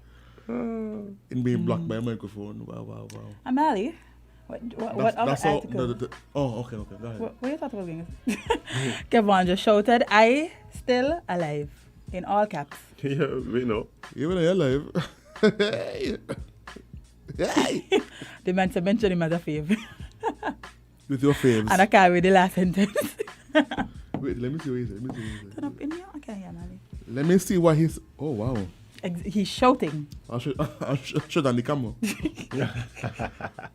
in
being blocked by a microphone. Wow.
Amali, what other article?
Okay. Go ahead.
What are you talking about? Kevon just shouted, "I still alive," in all caps.
Yeah, we know.
Even though you're alive.
The man to mention him as a fave.
With your faves.
And I can't read the last sentence.
Wait, let me see what he said.
Turn up in here? Okay, yeah, Amali.
Let me see what he's... Oh, wow.
He's shouting.
I'll show on the camera.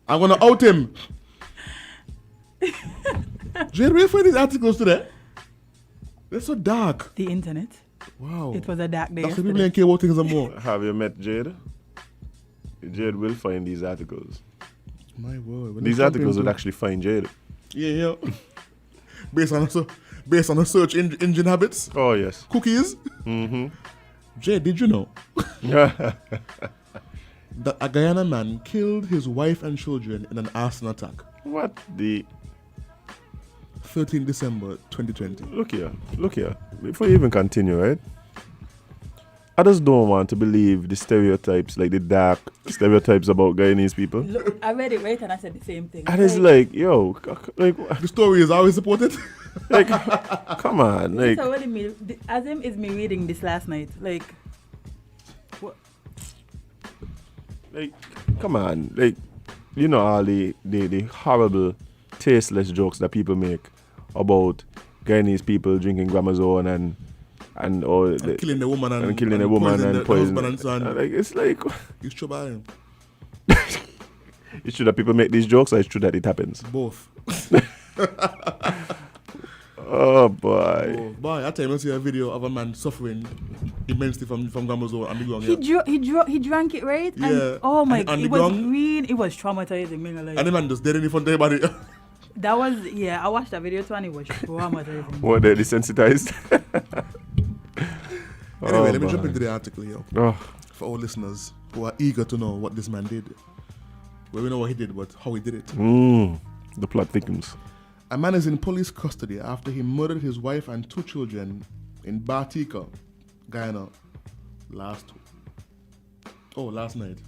I'm going to out him. Jade, where you find these articles today? They're so dark.
The internet.
Wow.
It was a dark day.
That's why people ain't care about things anymore.
Have you met Jade? Jade will find these articles.
My word.
These articles would actually find Jade.
Yeah. Based on based on her search engine habits.
Oh, yes.
Cookies.
Mm-hmm.
Jay, did you know that a Guyana man killed his wife and children in an arson attack?
What the?
13 December 2020.
Look here. Before you even continue, right? I just don't want to believe the stereotypes, like the dark stereotypes about Guyanese people.
Look, I read it right and I said the same thing.
And it's like, yo, like
the story is always supported.
Like, come on, like.
So what it mean? Azim is me reading this last night. Like, what?
Like, come on, like, you know all the horrible, tasteless jokes that people make about Guyanese people drinking Gramazone and
killing the woman and
killing the woman and poisoning.
And son.
Like, it's like,
it's true about him.
It's true that people make these jokes, or it's true that it happens?
Both.
Oh boy.
Oh, boy, I tell you, I see a video of a man suffering immensely from Gramazone and the ground.
He drank it, right?
Yeah.
And, oh my
God,
it was green. It was traumatizing. Like,
and the man just dead in front of everybody.
That was, I watched that video too and it was traumatizing.
What, they're desensitized?
Anyway, let me jump into the article here. For all listeners who are eager to know what this man did. Well, we know what he did, but how he did it.
The plot thickens.
A man is in police custody after he murdered his wife and 2 children in Batika, Guyana, last night.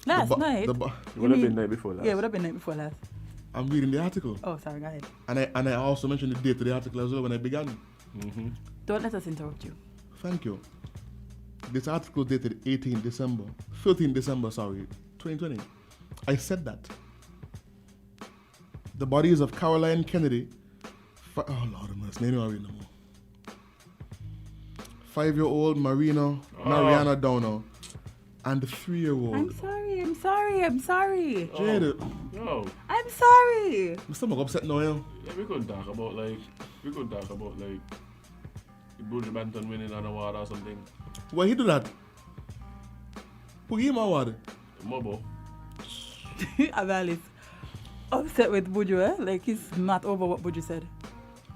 Last night?
It would have been night before last.
Yeah, it would have been night before last.
I'm reading the article.
Oh, sorry, go ahead.
And I also mentioned the date of the article as well when I began.
Mm-hmm.
Don't let us interrupt you.
Thank you. This article dated 13 December, 2020. I said that. The bodies of Caroline Kennedy, oh Lord of mercy, no more. 5-year-old Mariana Downer, and the 3-year-old.
I'm sorry.
Jade.
No.
I'm sorry.
My stomach upset now, yeah.
Yeah, we could talk about like Buju Banton winning an award or something.
Why he do that? Who gave him an award?
Mobo.
Amali's upset with Buju, eh? Like he's not over what Buju said.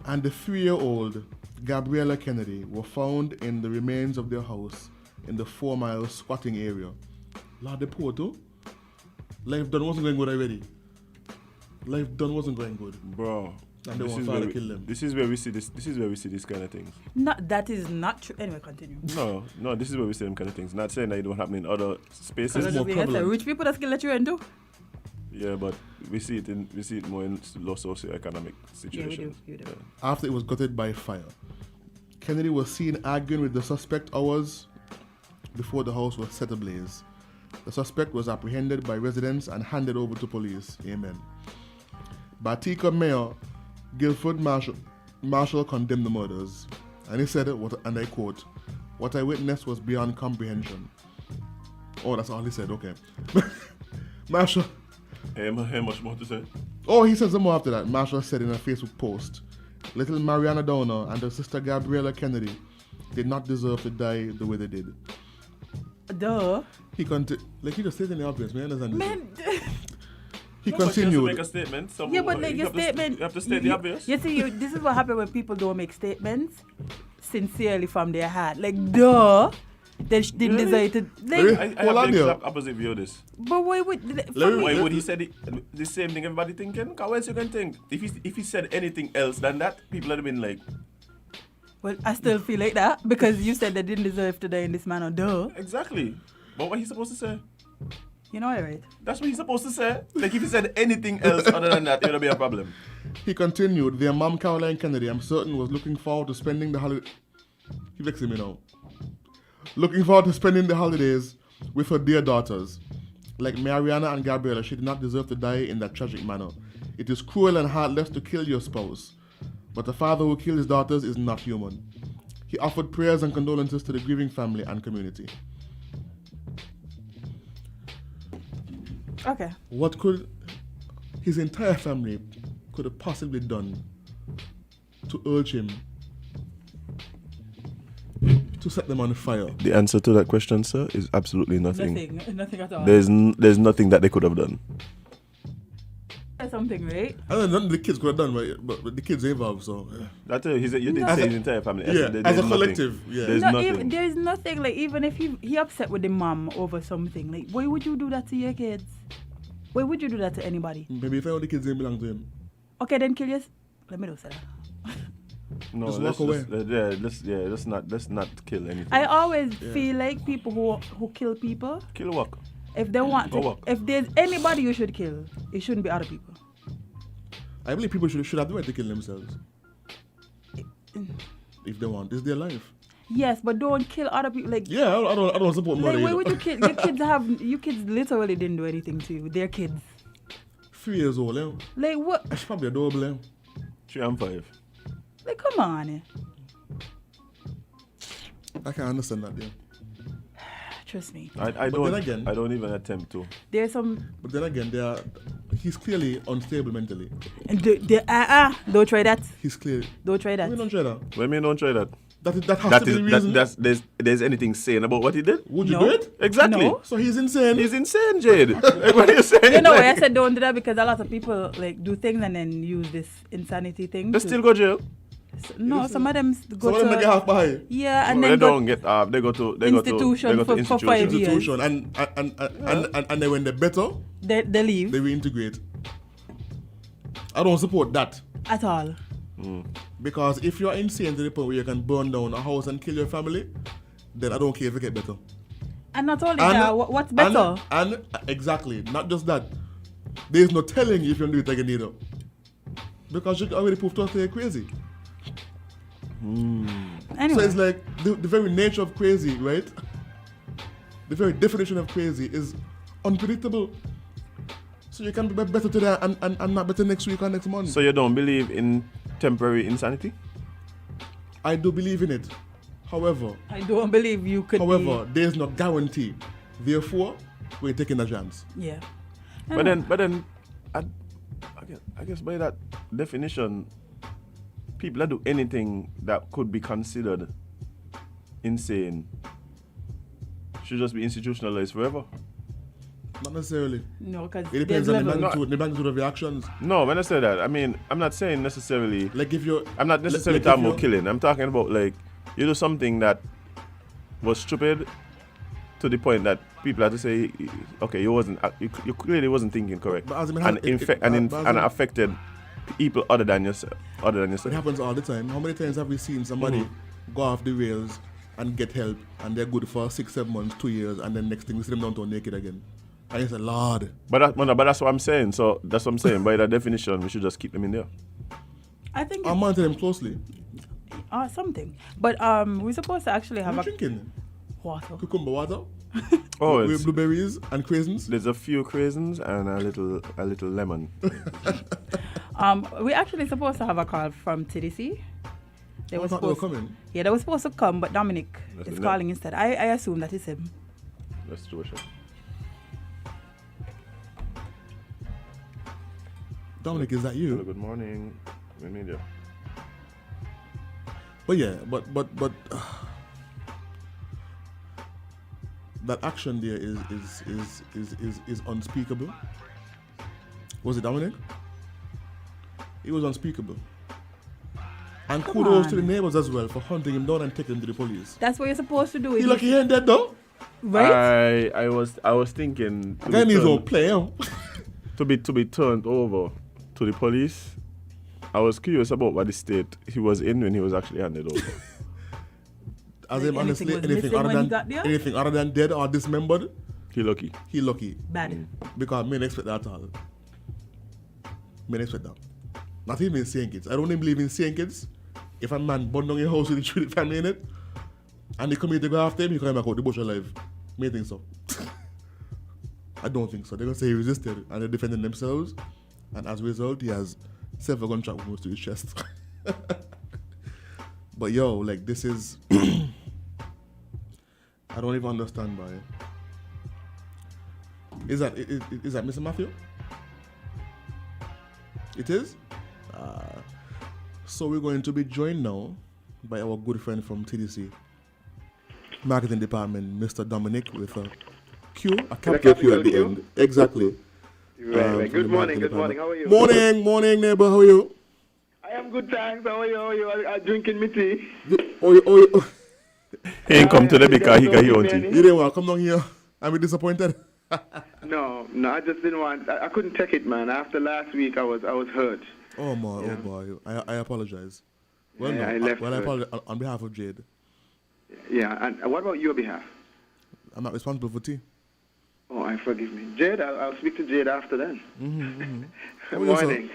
And the 3-year-old Gabriella Kennedy were found in the remains of their house in the 4 Mile squatting area. Lord, the poor too. Life done wasn't going good already.
Bro.
And they want to kill them.
This is where we see this. This is where we see these kind of things.
That is not true. Anyway, continue.
No. This is where we see them kind of things. Not saying that it don't happen in other spaces.
It's more prevalent.
Rich people that can let you into.
Yeah, but we see it more in low socioeconomic situations.
Yeah, we do.
After it was gutted by fire, Kennedy was seen arguing with the suspect hours before the house was set ablaze. The suspect was apprehended by residents and handed over to police. Amen. Batika Mayor Guilford Marshall condemned the murders, and he said, and I quote, "What I witnessed was beyond comprehension." Oh, that's all he said. Okay. Marshall.
Hey, much more to say.
Oh, he said some more after that. Marshall said in a Facebook post, "Little Mariana Downer and her sister Gabriella Kennedy did not deserve to die the way they did."
Duh.
He just said in the obvious, man.
Man.
He continued.
Make a statement.
Yeah, but like your statement.
You have to state the obvious.
You see, this is what happens when people don't make statements sincerely from their heart. Like, duh. They didn't deserve to. Like,
I have the exact opposite view of this.
But why would
he say the same thing everybody thinking? How else you can think? If he said anything else than that, people would have been like,
well, I still feel like that because you said they didn't deserve to die in this manner. Duh.
Exactly. But what he's supposed to say?
You know, right?
That's what he's supposed to say. Like if he said anything else other than that, it would be a problem.
He continued, their mom, Caroline Kennedy, I'm certain, was looking forward to spending the holiday. He vexing me now. Looking forward to spending the holidays with her dear daughters. Like Mariana and Gabriella, she did not deserve to die in that tragic manner. It is cruel and heartless to kill your spouse. But a father who killed his daughters is not human. He offered prayers and condolences to the grieving family and community.
Okay.
What could his entire family could have possibly done to urge him to set them on fire?
The answer to that question, sir, is absolutely nothing.
Nothing at all.
There's nothing that they could have done.
you something, right?
I don't know, the kids could have done, but the kids are involved, so. Yeah.
That's it. You didn't say his entire family.
Yeah, as a collective. Yeah.
There's nothing.
There's nothing, like, even if he upset with the mom over something, like, why would you do that to your kids? Why would you do that to anybody?
Maybe if all the kids didn't belong to him.
Okay, then kill yourself. Let me know, sir.
No,
just walk away.
Let's not kill anything.
I always feel like people who kill people.
Kill what?
If they want to, if there's anybody you should kill, it shouldn't be other people.
I believe people should have the right to kill themselves. If they want, it's their life.
Yes, but don't kill other people. Like,
yeah, I don't support murder.
Like, why would you kill? Your kids literally didn't do anything to you. They're kids.
3 years old, eh?
Like what?
That's probably adorable, eh?
3 and 5.
Like, come on, eh?
I can't understand that, yeah.
Trust me.
I don't even attempt to.
There's some.
But then again, he's clearly unstable mentally.
Don't try that.
He's clearly.
Don't try that.
We don't try that.
What do you mean don't try that?
That has to be the reason.
There's anything sane about what he did?
Would you do it?
Exactly.
No.
So he's insane.
He's insane, Jade. Like, what are you saying?
You know why I said don't do that? Because a lot of people like do things and then use this insanity thing.
They still go jail.
No, some of them go
to. Some of them get half by.
Yeah, and
no,
then
they don't get half. They go to
institution for 5 years.
Institution, and then when they're better,
they leave.
They reintegrate. I don't support that
at all.
Because if you're insane to the point where you can burn down a house and kill your family, then I don't care if you get better.
And not only that, what's better?
And exactly, not just that. There's no telling if you do it again either. Because you already proved to us you're crazy.
Anyway.
So it's like the very nature of crazy, right? The very definition of crazy is unpredictable. So you can be better today and not better next week or next month.
So you don't believe in temporary insanity?
I do believe in it. However,
I don't believe you could.
However, there's no guarantee. Therefore, we're taking a chance.
Yeah.
But then, I guess by that definition, people that do anything that could be considered insane should just be institutionalized forever.
Not necessarily.
No, because
it depends on the magnitude of your actions.
No, when I say that, I mean, I'm not saying necessarily.
Like if you're.
I'm not necessarily talking about killing. I'm talking about like you do something that was stupid to the point that people have to say, okay, you clearly wasn't thinking correct, and affected people other than yourself.
It happens all the time. How many times have we seen somebody go off the rails and get help, and they're good for 6-7 months, 2 years, and then next thing we see them down to naked again? And it's a Lord.
But that's what I'm saying. So that's what I'm saying. By that definition, we should just keep them in there.
I think
I'll monitor them closely.
Something. But we're supposed to actually have
drinking
water.
Cucumber water.
With
blueberries and craisins.
There's a few craisins and a little lemon.
We're actually supposed to have a call from TDC.
They were coming.
Yeah, they were supposed to come, but Dominic is calling instead. I assume that is him.
Let's do a shot.
Dominic, is that you?
Hello, good morning. Media.
But yeah, but that action there is unspeakable. Was it Dominic? It was unspeakable. And kudos to the neighbors as well for hunting him down and taking him to the police.
That's what you're supposed to do.
He lucky he ain't dead though.
Right?
I was thinking.
Guy needs to play.
To be turned over to the police. I was curious about what the state he was in when he was actually handed over.
As in honestly, anything other than dead or dismembered,
he lucky.
Bad.
Because I didn't expect that at all. I didn't expect that. Not even insane kids. I don't even believe in insane kids. If a man burned down your house with the family in it, and they come here to go after him, he come back out the bush alive. May think so. I don't think so. They're gonna say he resisted and they're defending themselves, and as a result, he has several gunshot wounds to his chest. But yo, like this is, I don't even understand, boy. Is that Mr. Matthew? It is. So we're going to be joined now by our good friend from TDC Marketing Department, Mr. Dominic, with a Q, a capital Q at the end. Exactly.
Right. Good morning. How are you?
Morning, neighbor. How are you?
I am good, thanks. How are you? I'm drinking my tea.
He ain't come today because he got his own tea.
You didn't want to come down here. I'm disappointed.
No, I just didn't want. I couldn't take it, man. After last week, I was hurt.
Oh boy. I apologize. Well,
Yeah,
no.
I left
I
hurt.
apologize on behalf of Jade.
Yeah, and what about your behalf?
I'm not responsible for tea.
Oh, forgive me, Jade. I'll speak to Jade after then.
How are you,
Morning.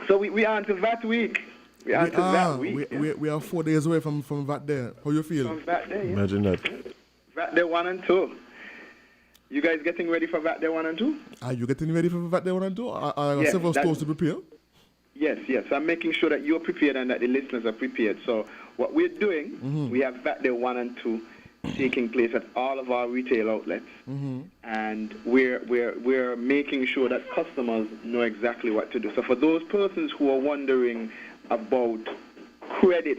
So we are into that week. We are into that week.
We are 4 days away from that day. How you feel?
From that day.
Imagine that.
VAT Day 1 and 2. You guys getting ready for VAT Day 1 and 2?
Are you getting ready for VAT Day 1 and 2? Are
Yes,
several stores to prepare?
Yes. I'm making sure that you're prepared and that the listeners are prepared. So what we're doing, we have VAT Day 1 and 2 taking place at all of our retail outlets, and we're making sure that customers know exactly what to do. So for those persons who are wondering about credit,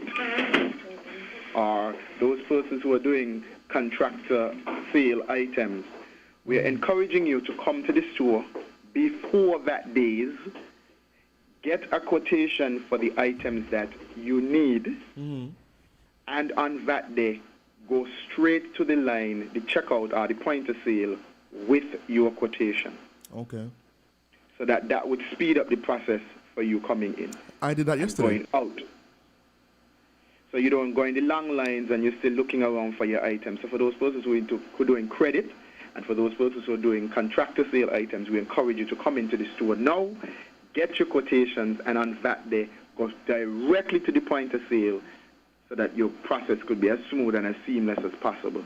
or those persons who are doing contractor sale items, we are encouraging you to come to the store before that days, get a quotation for the items that you need, and on that day, go straight to the line, the checkout or the point of sale with your quotation.
Okay.
So that would speed up the process for you coming in.
I did that yesterday.
Going out. So you don't go in the long lines and you're still looking around for your items. So for those persons who are doing credit, and for those persons who are doing contractor sale items, we encourage you to come into the store now, get your quotations, and on that day, go directly to the point of sale, so that your process could be as smooth and as seamless as possible.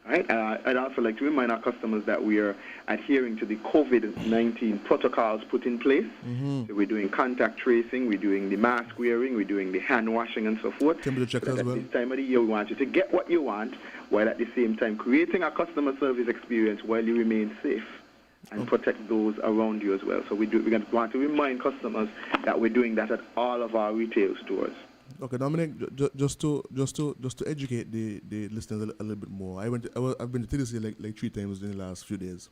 Right? I'd also like to remind our customers that we are adhering to the COVID-19 protocols put in place. So we're doing contact tracing, we're doing the mask wearing, we're doing the hand washing and so forth.
Temperature check as well.
At this time of the year, we want you to get what you want, while at the same time creating a customer service experience while you remain safe and protect those around you as well. So we want to remind customers that we're doing that at all of our retail stores.
Okay, Dominic, just to educate the listeners a little bit more. I've been to TDC like 3 times in the last few days,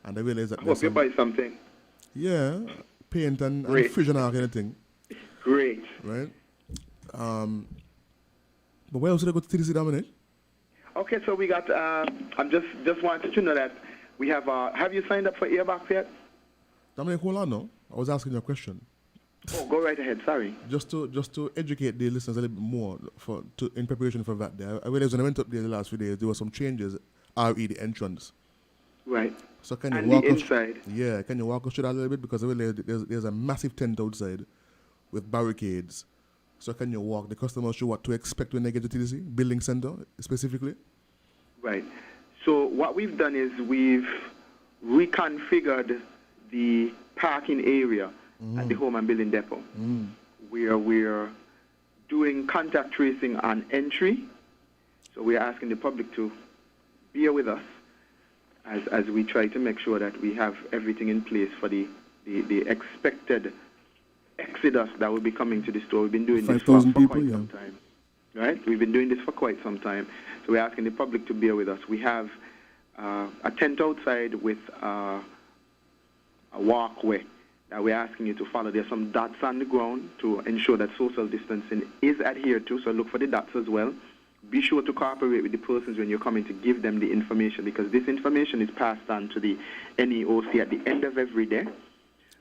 and I realized that.
I hope you buy something.
Yeah, paint and fridge and all kind of thing.
Great.
Right. But where else did I go to TDC, Dominic?
Okay, so we got. I'm just wanted to know that we have. Have you signed up for Earbox yet?
Dominic, hold on now. I was asking you a question.
Oh, go right ahead. Sorry.
Just to educate the listeners a little bit more in preparation for that day. I realized when I went up there the last few days, there were some changes. RE the entrance.
Right.
So can you
and
walk
the
us?
inside.
Yeah. Can you walk us through that a little bit, because I realized there's a massive tent outside with barricades. So can you walk the customers through what to expect when they get to TDC building center specifically?
Right. So what we've done is we've reconfigured the parking area at the Home and Building Depot, where we're doing contact tracing on entry. So we're asking the public to bear with us as we try to make sure that we have everything in place for the expected exodus that will be coming to the store. We've been doing this for quite some time. Right? We've been doing this for quite some time. So we're asking the public to bear with us. We have a tent outside with a walkway that we're asking you to follow. There's some dots on the ground to ensure that social distancing is adhered to, so look for the dots as well. Be sure to cooperate with the persons when you're coming to give them the information, because this information is passed on to the NEOC at the end of every day.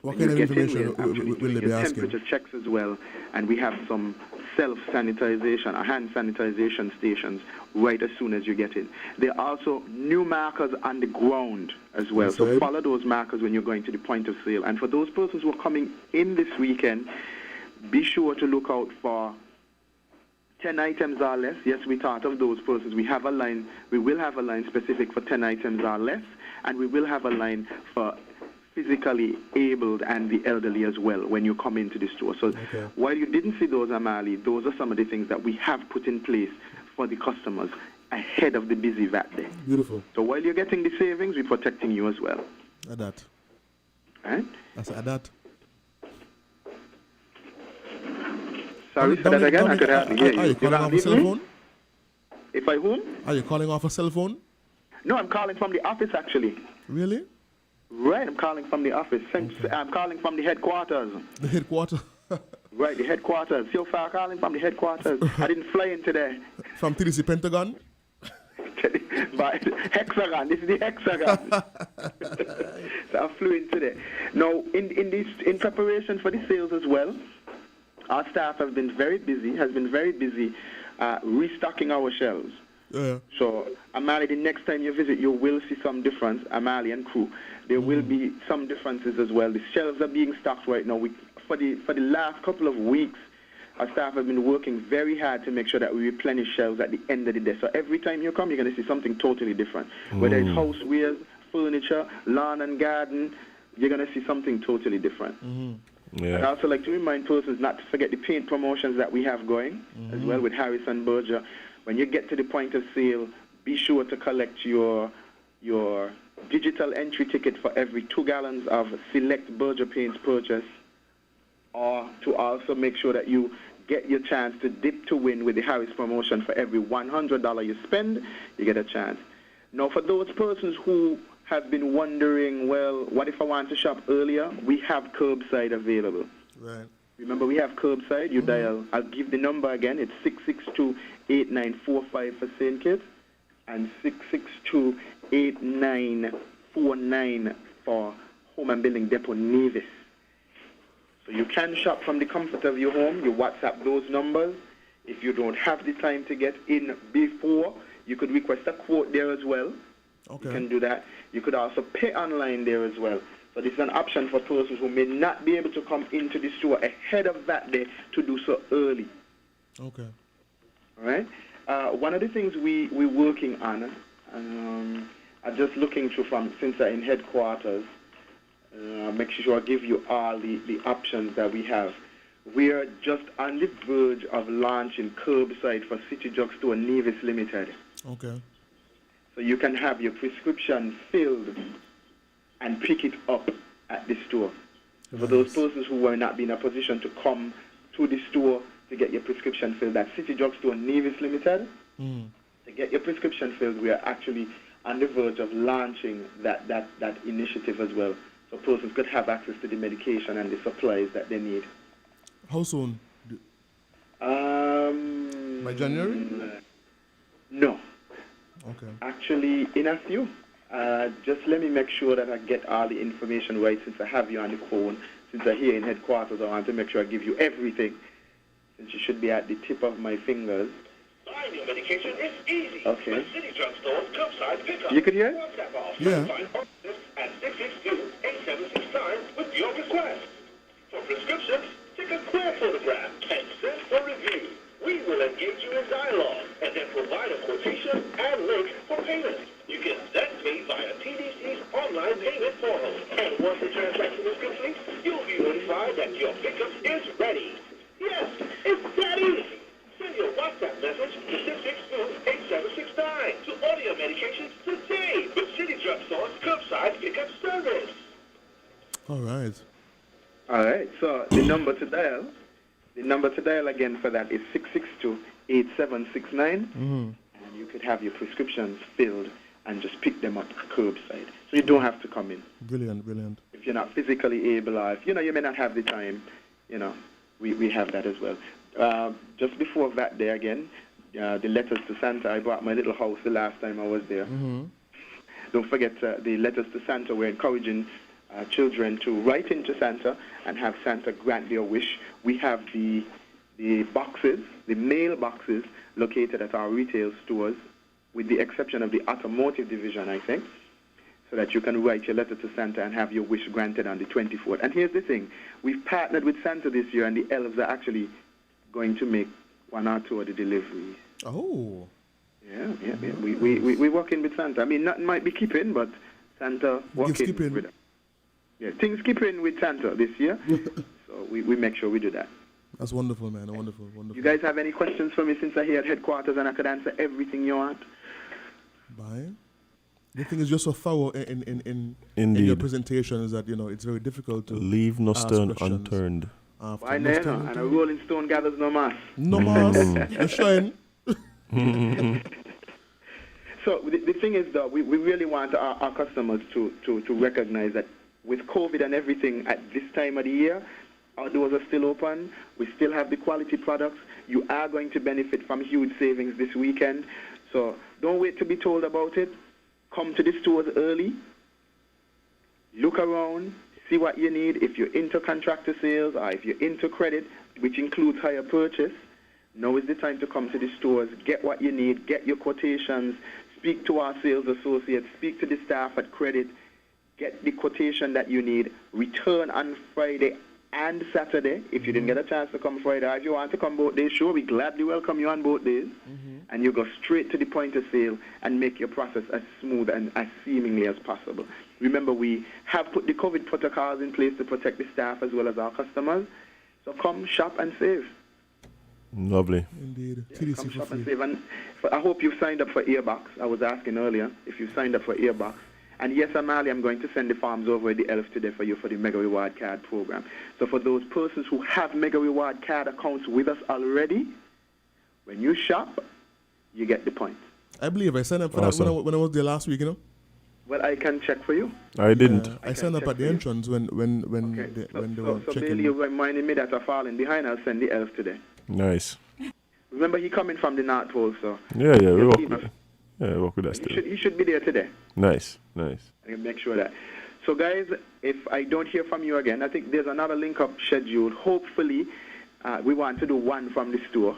What kind of information will they be asking?
Temperature checks as well, and we have some self-sanitization, hand sanitization stations right as soon as you get in. There are also new markers on the ground as well, so follow those markers when you're going to the point of sale. And for those persons who are coming in this weekend, be sure to look out for 10 items or less. Yes, we thought of those persons. We have a line. We will have a line specific for 10 items or less, and we will have a line for physically abled and the elderly as well when you come into the store. So while you didn't see those, Amali, those are some of the things that we have put in place for the customers ahead of the busy VAT day.
Beautiful.
So while you're getting the savings, we're protecting you as well.
That.
Right?
That's that.
Sorry, say that again. I could hardly hear you.
Are you calling off a cell phone?
If I whom?
Are you calling off a cell phone?
No, I'm calling from the office, actually.
Really?
Right, I'm calling from the office. I'm calling from the headquarters.
The headquarters?
Right, the headquarters. So far, calling from the headquarters. I didn't fly in today.
From TDC Pentagon?
But hexagon, this is the hexagon. So I flew in today. Now, in preparation for the sales as well, our staff has been very busy restocking our shelves.
Yeah.
So, Amali, the next time you visit, you will see some difference, Amali and crew. There will be some differences as well. The shelves are being stocked right now. For the last couple of weeks, our staff have been working very hard to make sure that we replenish shelves at the end of the day. So every time you come, you're going to see something totally different. Whether it's housewares, furniture, lawn and garden, you're going to see something totally different.
Yeah.
I'd also like to remind persons not to forget the paint promotions that we have going as well with Harrison Berger. When you get to the point of sale, be sure to collect your digital entry ticket for every 2 gallons of select Berger paints purchase, or to also make sure that you get your chance to dip to win with the Harris promotion. For every $100 you spend, you get a chance. Now, for those persons who have been wondering, well, what if I want to shop earlier? We have curbside available.
Right.
Remember, we have curbside. You dial, I'll give the number again. It's 662-8945 for St. Kitts and 662-8949 for Home and Building Depot Nevis. So you can shop from the comfort of your home. You WhatsApp those numbers. If you don't have the time to get in before, you could request a quote there as well.
Okay.
You can do that. You could also pay online there as well. So this is an option for persons who may not be able to come into the store ahead of that day to do so early.
Okay.
All right. One of the things we're working on, I'm just looking through since I'm in headquarters, make sure I give you all the options that we have. We are just on the verge of launching curbside for City Drugstore Nevis Limited.
Okay.
So you can have your prescription filled and pick it up at the store. So for those persons who were not in a position to come to the store to get your prescription filled, at City Drugstore Nevis Limited, to get your prescription filled, we are actually on the verge of launching that initiative as well. So persons could have access to the medication and the supplies that they need.
How soon? By January?
No.
Okay.
Actually, in a few. Just let me make sure that I get all the information right since I have you on the phone. Since I'm here in headquarters, I want to make sure I give you everything. Since you should be at the tip of my fingers.
Buying your medication is easy.
Okay.
With City Drugstore's curbside pickup.
You could hear it?
WhatsApp off.
Yeah.
Find offices at 662-8769 with your request. For prescriptions, take a clear photograph and send for review. We will engage you in dialogue and then provide a quotation and link for payment. You can then pay via TDC's online payment portal. And once the transaction is complete, you'll be notified that your pickup is ready. Yes, it's that easy. Send your WhatsApp message to 662-8769 to order your medications today with City Drugstore's curbside pickup service.
All right.
All right. So the number to dial again for that is 662-8769. And you could have your prescriptions filled and just pick them up curbside. So you don't have to come in.
Brilliant, brilliant.
If you're not physically able, or if you may not have the time, we have that as well. Just before that day again, the letters to Santa, I bought my little house the last time I was there. Don't forget the letters to Santa. We're encouraging children to write into Santa and have Santa grant their wish. We have the boxes, the mail boxes, located at our retail stores, with the exception of the automotive division, I think, so that you can write your letter to Santa and have your wish granted on the 24th. And here's the thing. We've partnered with Santa this year, and the elves are actually going to make 1 or 2 of the deliveries.
Oh.
Yeah. We working with Santa. I mean, nothing might be keeping, but Santa working with us. Yeah, things keeping with Santa this year. So we make sure we do that.
That's wonderful, man. Wonderful.
You guys have any questions for me since I'm here at headquarters and I could answer everything you want?
Bye. The thing is just so thorough in your presentations that, it's very difficult to
leave no stone unturned.
Why not? And a rolling stone gathers no mass.
No mass. No shine.
So the thing is, though, we really want our customers to recognize that with COVID and everything at this time of the year, our doors are still open. We still have the quality products. You are going to benefit from huge savings this weekend. So don't wait to be told about it. Come to the stores early. Look around. See what you need. If you're into contractor sales or if you're into credit, which includes hire purchase, now is the time to come to the stores, get what you need, get your quotations, speak to our sales associates, speak to the staff at credit, get the quotation that you need, return on Friday and Saturday. If you didn't get a chance to come Friday, if you want to come both days, sure, we gladly welcome you on both days. And you go straight to the point of sale and make your process as smooth and as seemingly as possible. Remember, we have put the COVID protocols in place to protect the staff as well as our customers. So come shop and save.
Lovely.
Indeed.
Yeah, come shop and save. And I hope you've signed up for Earbox. I was asking earlier if you signed up for Earbox. And yes, Amali, I'm going to send the forms over at the ELF today for you for the Mega Reward Card program. So for those persons who have Mega Reward Card accounts with us already, when you shop, you get the points.
I believe I signed up for that when I was there last week, you know.
Well, I can check for you.
I didn't.
I signed up at the entrance when they were
So
checking.
Bailey, you're reminding me that I'm falling behind. I'll send the ELF today.
Nice.
Remember, he coming from the North Pole, so...
Yeah, we work with that still.
You should be there today.
Nice.
I can make sure that. So, guys, if I don't hear from you again, I think there's another link-up scheduled. Hopefully, we want to do one from the store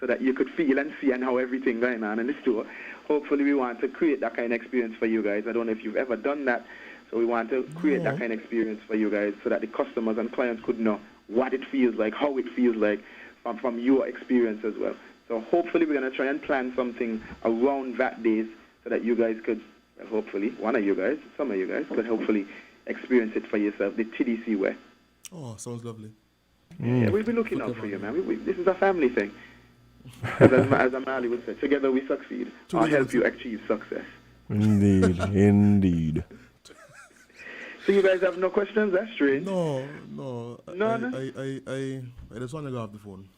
so that you could feel and see and how everything going on in the store. Hopefully, we want to create that kind of experience for you guys. I don't know if you've ever done that, so we want to create that kind of experience for you guys so that the customers and clients could know what it feels like, how it feels like from your experience as well. So hopefully, we're going to try and plan something around that days so that you guys could, hopefully, one of you guys, some of you guys, could hopefully experience it for yourself, the TDC way.
Oh, sounds lovely.
Yeah, we'll be looking out for you, man. This is a family thing. As Amali would say, together we succeed. I'll help you achieve success.
Indeed.
So you guys have no questions? That's strange.
No.
None?
I just want to go off the phone.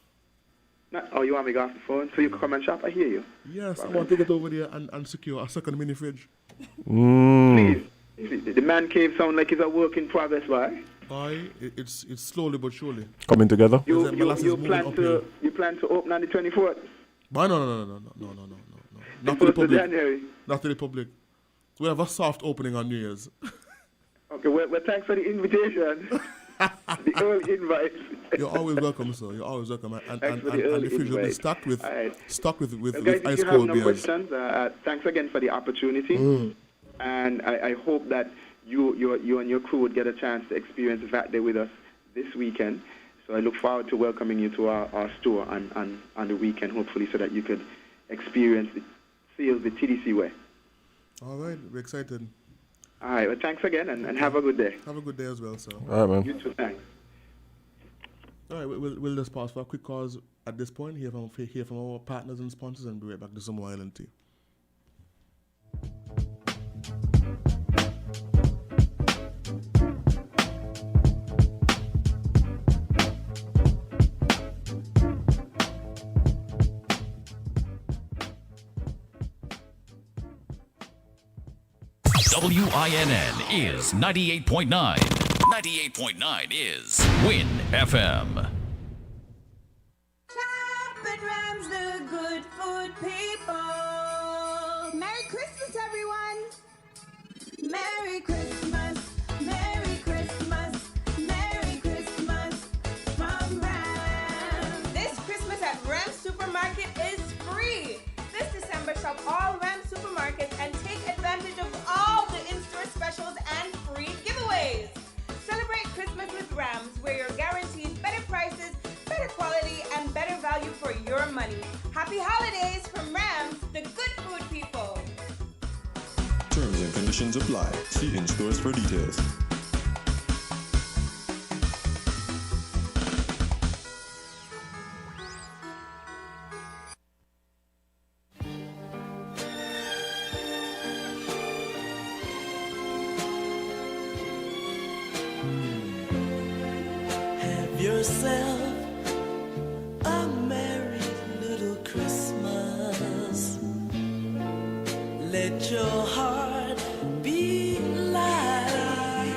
Oh, you want me to go off the phone so you can come and shop? I hear you.
Yes, I want to get over there and secure a second mini fridge.
Please. The man cave sound like it's a work in progress, right?
It's slowly but surely.
Coming together?
You plan to open on the 24th?
But no. Not to the public.
January.
Not to the public. We have a soft opening on New Year's.
Okay, well, thanks for the invitation. The early invite.
You're always welcome, sir. You're always welcome. And
the
fridge will be stocked with
guys,
ice
if you
cold
have no
beers.
questions, thanks again for the opportunity. And I hope that you and your crew would get a chance to experience that day with us this weekend. So I look forward to welcoming you to our store on the weekend, hopefully, so that you could experience the sales the TDC way.
All right, we're excited.
All right, well, thanks again, and have a good day.
Have a good day as well, sir.
All right, man.
You too, thanks.
All right, we'll just pause for a quick pause at this point, hear from our partners and sponsors, and be right back to some more Island Tea.
WINN is 98.9. 98.9 is WIN FM.
The good food people. Merry Christmas, everyone. Merry Christmas. Merry Christmas. Merry Christmas from Ram. This Christmas at Ram Supermarket is free. This December, shop all Ram Supermarkets and take advantage of all the in-store specials and free giveaways. Celebrate Christmas with Rams, where you're guaranteed better prices, better quality, and better value for your money. Happy holidays from Rams, the good food people.
Terms and conditions apply. See in stores for details.
Have yourself a merry little Christmas. Let your heart be light.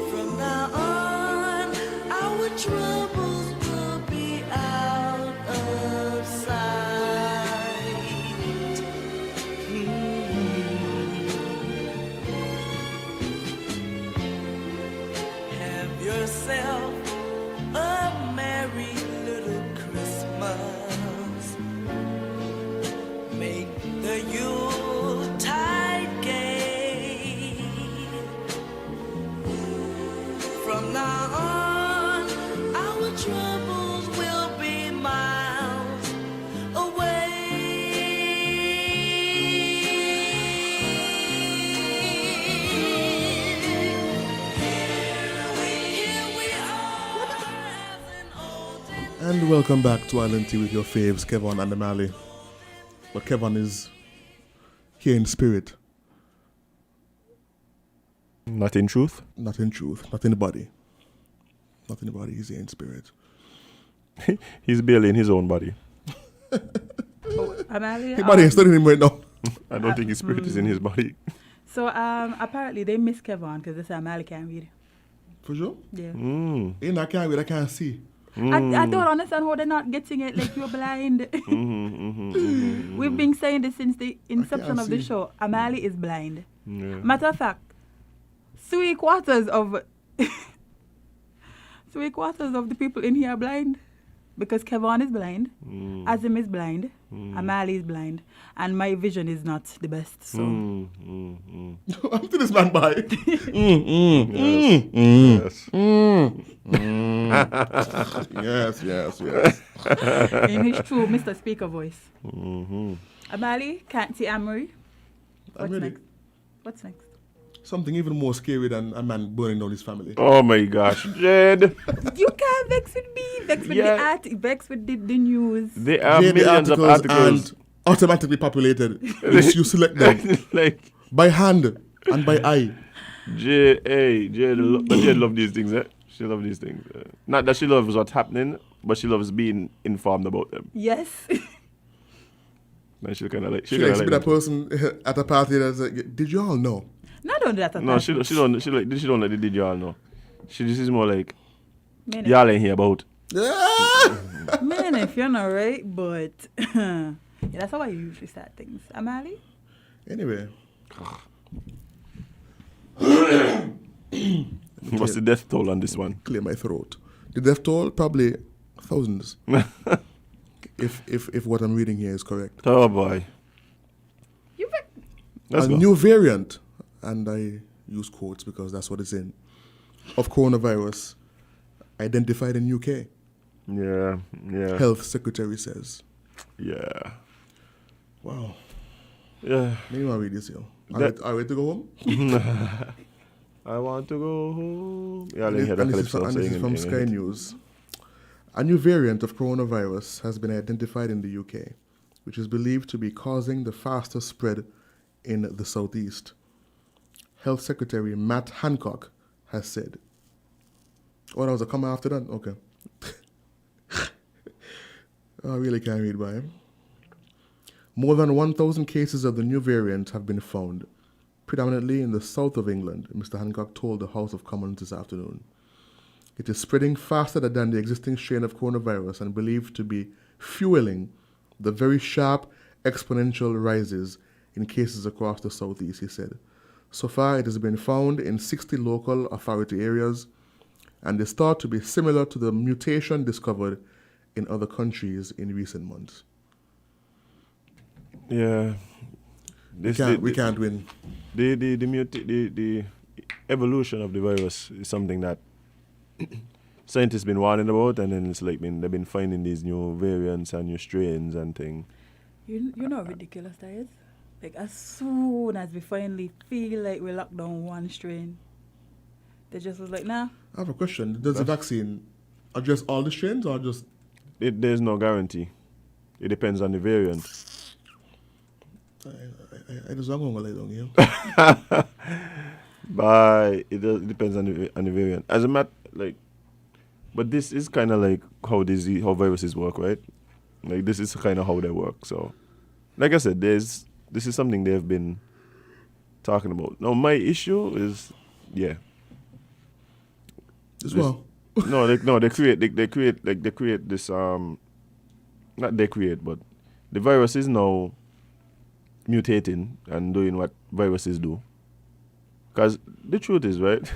From now on, our troubles will be out of sight. Have yourself a merry little Christmas. Make the Yuletide gay. From now on, our troubles will be miles
And welcome back to Island Tea with your faves, Kevon and Amali. But Kevon is here in spirit.
Not in truth?
Not in truth. Not in the body. Not in the body. He's here in spirit.
He's barely in his own body.
Amali,
His body is studying him right now.
I don't think his spirit is in his body.
So apparently they miss Kevon because they say Amali can't read.
For sure?
Yeah.
I can't read, I can't see.
I don't understand how they're not getting it. Like, you're blind. We've been saying this since the inception of the show. Amali is blind.
Yeah.
Matter of fact, 3/4 of 3/4 of the people in here are blind, because Kevon is blind, Azim is blind, Amali is blind, and my vision is not the best. So
I'm to this man by. Yes.
In his true Mr. Speaker voice. Amali can't see Amory. What's next?
Something even more scary than a man burning down his family.
Oh my gosh, Jed.
You can't vex with me. Vex with the art. Vex with the news.
There are millions of articles.
And automatically populated. you select them by hand and by eye.
Jed love these things. She loves these things. Not that she loves what's happening, but she loves being informed about them.
Yes.
And she kind of like.
She likes to be that person at a party that's like, did you all know?
No, don't do that.
No, she don't. She don't like the did you all know. This is more like
Minute.
y'all ain't here about.
Man, if you're not right, but yeah, that's how I usually start things. Amali?
Anyway.
What's the death toll on this one?
Clear my throat. The death toll, probably thousands. if what I'm reading here is correct.
Oh boy.
A new variant, and I use quotes because that's what it's in, of coronavirus identified in UK.
Yeah.
Health Secretary says.
Yeah.
Wow.
Yeah.
Maybe I'll read this here. Are we to go home?
I want to go home. Yeah,
This is from Sky News. A new variant of coronavirus has been identified in the UK, which is believed to be causing the fastest spread in the southeast. Health Secretary Matt Hancock has said. Oh, that was a comma after that? Okay. I really can't read by him. More than 1,000 cases of the new variant have been found, predominantly in the south of England, Mr. Hancock told the House of Commons this afternoon. It is spreading faster than the existing strain of coronavirus and believed to be fueling the very sharp exponential rises in cases across the southeast, he said. So far, it has been found in 60 local authority areas and is thought to be similar to the mutation discovered in other countries in recent months.
Yeah.
We can't win.
The evolution of the virus is something that scientists been warning about, and then it's like they've been finding these new variants and new strains and things.
You know how ridiculous that is? Like, as soon as we finally feel like we locked down one strain, they just was like, nah.
I have a question. Does the vaccine address all the strains or just...
There's no guarantee. It depends on the variant.
I just don't go down here.
But it depends on the variant. As a matter, but this is kind of like how viruses work, right? Like, this is kind of how they work. So like I said, this is something they've been talking about. Now, my issue is,
As well.
they create this not they create, but the virus is now mutating and doing what viruses do. Because the truth is, right,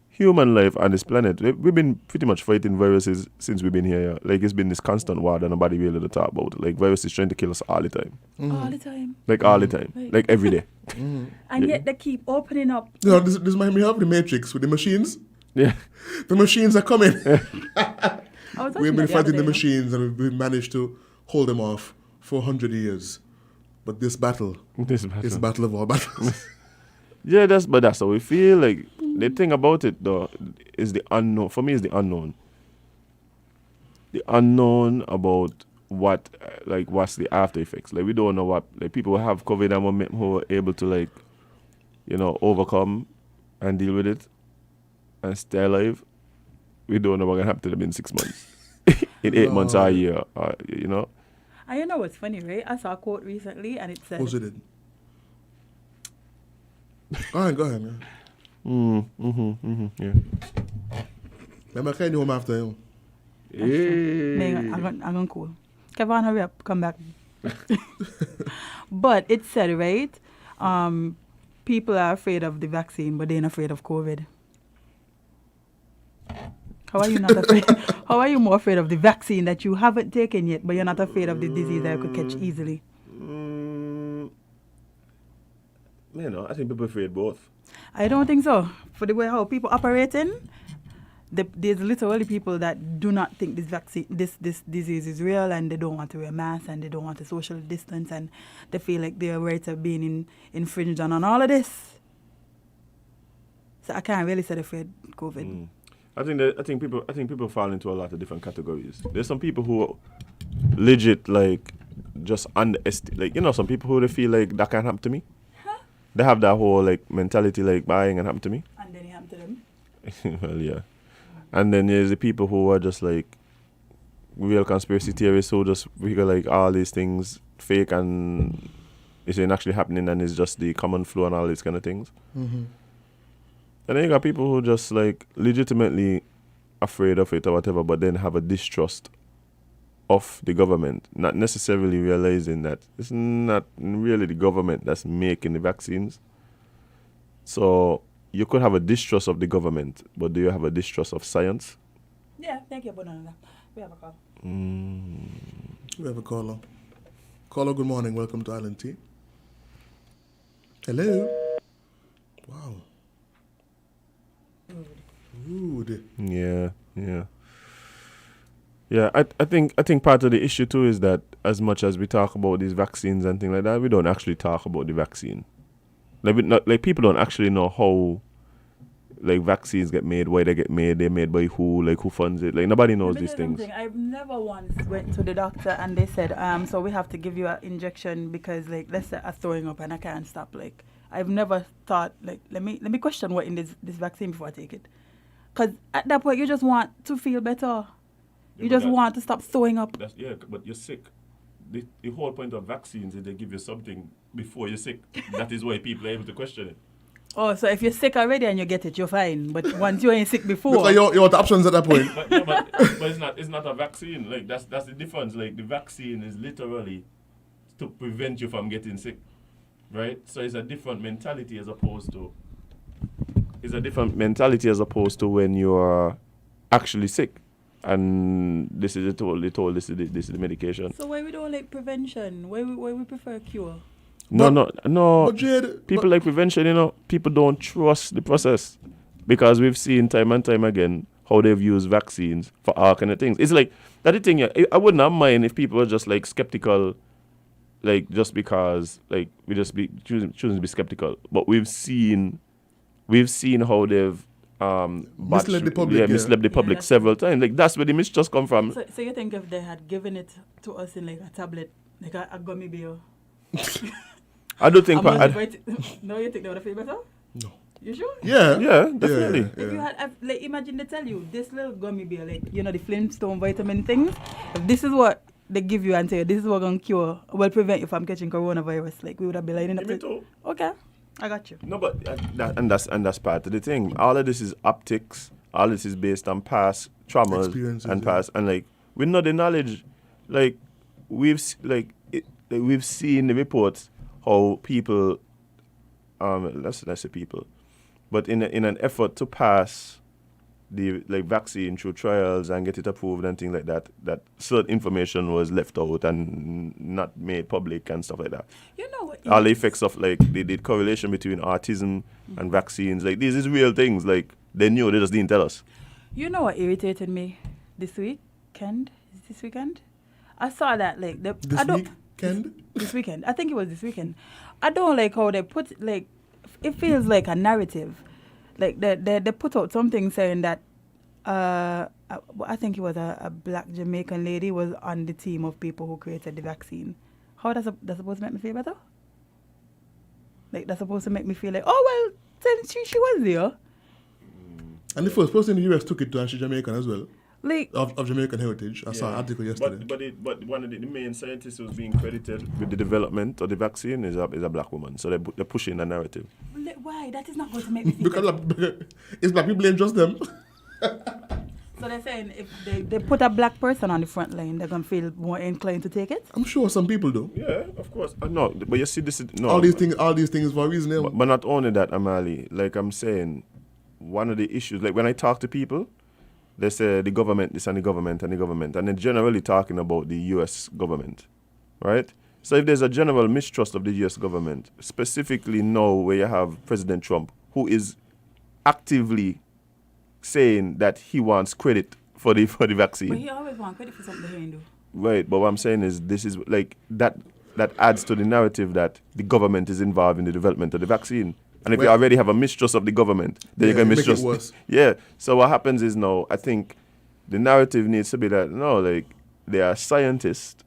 human life on this planet, we've been pretty much fighting viruses since we've been here. Yeah. Like, it's been this constant war that nobody really to talk about. Like, viruses trying to kill us all the time.
All the time.
Like, all the time. Like every day.
And yet they keep opening up.
You know, this reminds me of the Matrix with the machines.
Yeah.
The machines are coming.
that
We've been
the
fighting
other
the
day,
machines and we've managed to hold them off for 100 years. But this battle is the battle of all battles.
Yeah, that's how we feel. Like, the thing about it, though, is the unknown. For me, is the unknown. The unknown about what's the after effects. Like, we don't know what, like, people who have COVID and who are able to, like, you know, overcome and deal with it and stay alive. We don't know what's going to happen to them in 6 months. In 8 months or a year, you know.
And you know what's funny, right? I saw a quote recently and it said...
Who's it? Go ahead,
yeah.
Remember, I home after you.
Yeah. I'm going cool. Kevon, hurry up, come back. But it said, right? People are afraid of the vaccine, but they're not afraid of COVID. How are you not afraid? How are you more afraid of the vaccine that you haven't taken yet, but you're not afraid of the disease that you could catch easily?
You know, I think people are afraid both.
I don't think so. For the way how people operating, there's literally people that do not think this vaccine, this disease is real, and they don't want to wear masks, and they don't want to social distance, and they feel like their rights are being infringed on all of this. So I can't really say they're afraid of COVID.
I think people fall into a lot of different categories. There's some people who legit like just underestimate, like, you know, some people who they feel like that can't happen to me. They have that whole like mentality like buying and happen to me.
And then it happened to them.
Well, yeah. And then there's the people who are just like real conspiracy theorists who just figure like all these things fake and it's ain't actually happening and it's just the common flu and all these kind of things.
Mm-hmm.
And then you got people who just like legitimately afraid of it or whatever, but then have a distrust of the government, not necessarily realizing that it's not really the government that's making the vaccines. So you could have a distrust of the government, but do you have a distrust of science?
Yeah, thank you, Bonanza. We have a call.
We have a caller. Caller, good morning. Welcome to Island Tea. Hello. Wow. Rude.
Yeah. I think part of the issue too is that as much as we talk about these vaccines and things like that, we don't actually talk about the vaccine. Like people don't actually know how like vaccines get made, why they get made, they're made by who, like who funds it. Like nobody knows these things.
I've never once went to the doctor and they said, so we have to give you an injection because like let's say I'm throwing up and I can't stop. Like I've never thought like let me question what in this vaccine before I take it. Because at that point you just want to feel better. You just want to stop throwing up.
But you're sick. The whole point of vaccines is they give you something before you're sick. That is why people are able to question it.
Oh, so if you're sick already and you get it, you're fine. But once you ain't sick before...
Because you want the options at that point.
but it's not a vaccine. Like that's the difference. Like the vaccine is literally to prevent you from getting sick. Right? So it's a different mentality as opposed to... when you're actually sick. And this is this is the medication.
So why we don't like prevention? Why we prefer cure?
No.
But Jade,
people like prevention, you know, people don't trust the process. Because we've seen time and time again how they've used vaccines for all kind of things. It's like, that's the thing, yeah, I would not mind if people were just like skeptical, like just because like we just be choosing to be skeptical. But we've seen how they've misled the public several times. Like that's where the mistrust come from.
So you think if they had given it to us in like a tablet, like a gummy bear?
I don't think.
No, you think they would have feel better?
No.
You sure?
Yeah, definitely.
Yeah.
If you had, like, imagine they tell you this little gummy bear, like, you know, the Flintstone vitamin things. If this is what they give you and say this is what gonna cure, will prevent you from catching coronavirus, like we would have been lining up.
Me too.
Okay, I got you.
No, but that's part of the thing. All of this is optics. All this is based on past traumas
Experiences,
and
yeah.
past, and like we know the knowledge. Like we've seen the reports how people, let's say people, but in an effort to pass the vaccine through trials and get it approved and things like that, that certain information was left out and not made public and stuff like that.
You know what?
All the effects of the correlation between autism and vaccines, like these is real things. Like they knew, they just didn't tell us.
You know what irritated me this weekend? Is it this weekend? I saw that this weekend. I think it was this weekend. I don't like how they put it feels like a narrative. Like they put out something saying that I think it was a black Jamaican lady was on the team of people who created the vaccine. How that's supposed to make me feel better? Like that's supposed to make me feel like, oh well, then she was there.
And the first person in the US took it to, and she's Jamaican as well.
Like
of Jamaican heritage. I saw an article yesterday.
But one of the main scientists who was being credited with the development of the vaccine is a black woman. So they're pushing a narrative.
Why? That is not going to make me feel
because it's black people ain't just them.
So they're saying if they put a black person on the front line, they're going to feel more inclined to take it?
I'm sure some people do.
Yeah, of course. No, but you see, this is no.
All these things for a reason.
But not only that, Amali. Like I'm saying, one of the issues, like when I talk to people, they say the government, this and the government, and they're generally talking about the U.S. government, right? So if there's a general mistrust of the U.S. government, specifically now where you have President Trump, who is actively saying that he wants credit for the vaccine.
But he always wants credit for something he do.
Right, but what I'm saying is this is like that adds to the narrative that the government is involved in the development of the vaccine. And if you already have a mistrust of the government, then you're going to mistrust.
Make it worse.
Yeah. So what happens is now, I think the narrative needs to be that, no, like, there are scientists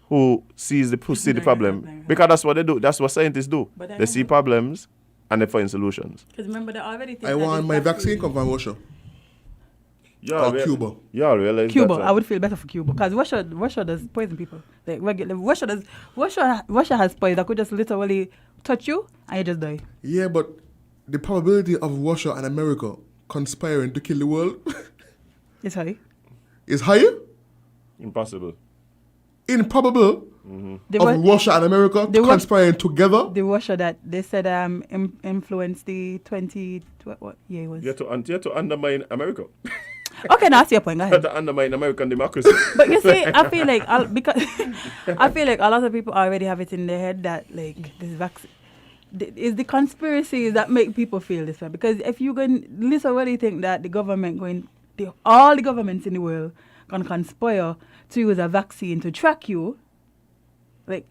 who see the problem. Because that's what they do. That's what scientists do. They see problems and they find solutions.
Because remember, they already think
I want my vaccine come from Russia.
Yeah,
or Cuba.
Yeah, realize
Cuba.
that,
I would feel better for Cuba because Russia does poison people. Like Russia has poison that could just literally touch you and you just die.
Yeah, but the probability of Russia and America conspiring to kill the world
is high.
Is higher?
Impossible.
Improbable. Of Russia and America conspiring together.
The Russia that they said influenced the 20 what year it was.
You have to undermine America.
Okay, now I see your point. Go ahead.
To undermine American democracy.
But you see, I feel like I feel like a lot of people already have it in their head that like this vaccine is the conspiracies that make people feel this way. Because if you can literally think that the government all the governments in the world gonna conspire to use a vaccine to track you, like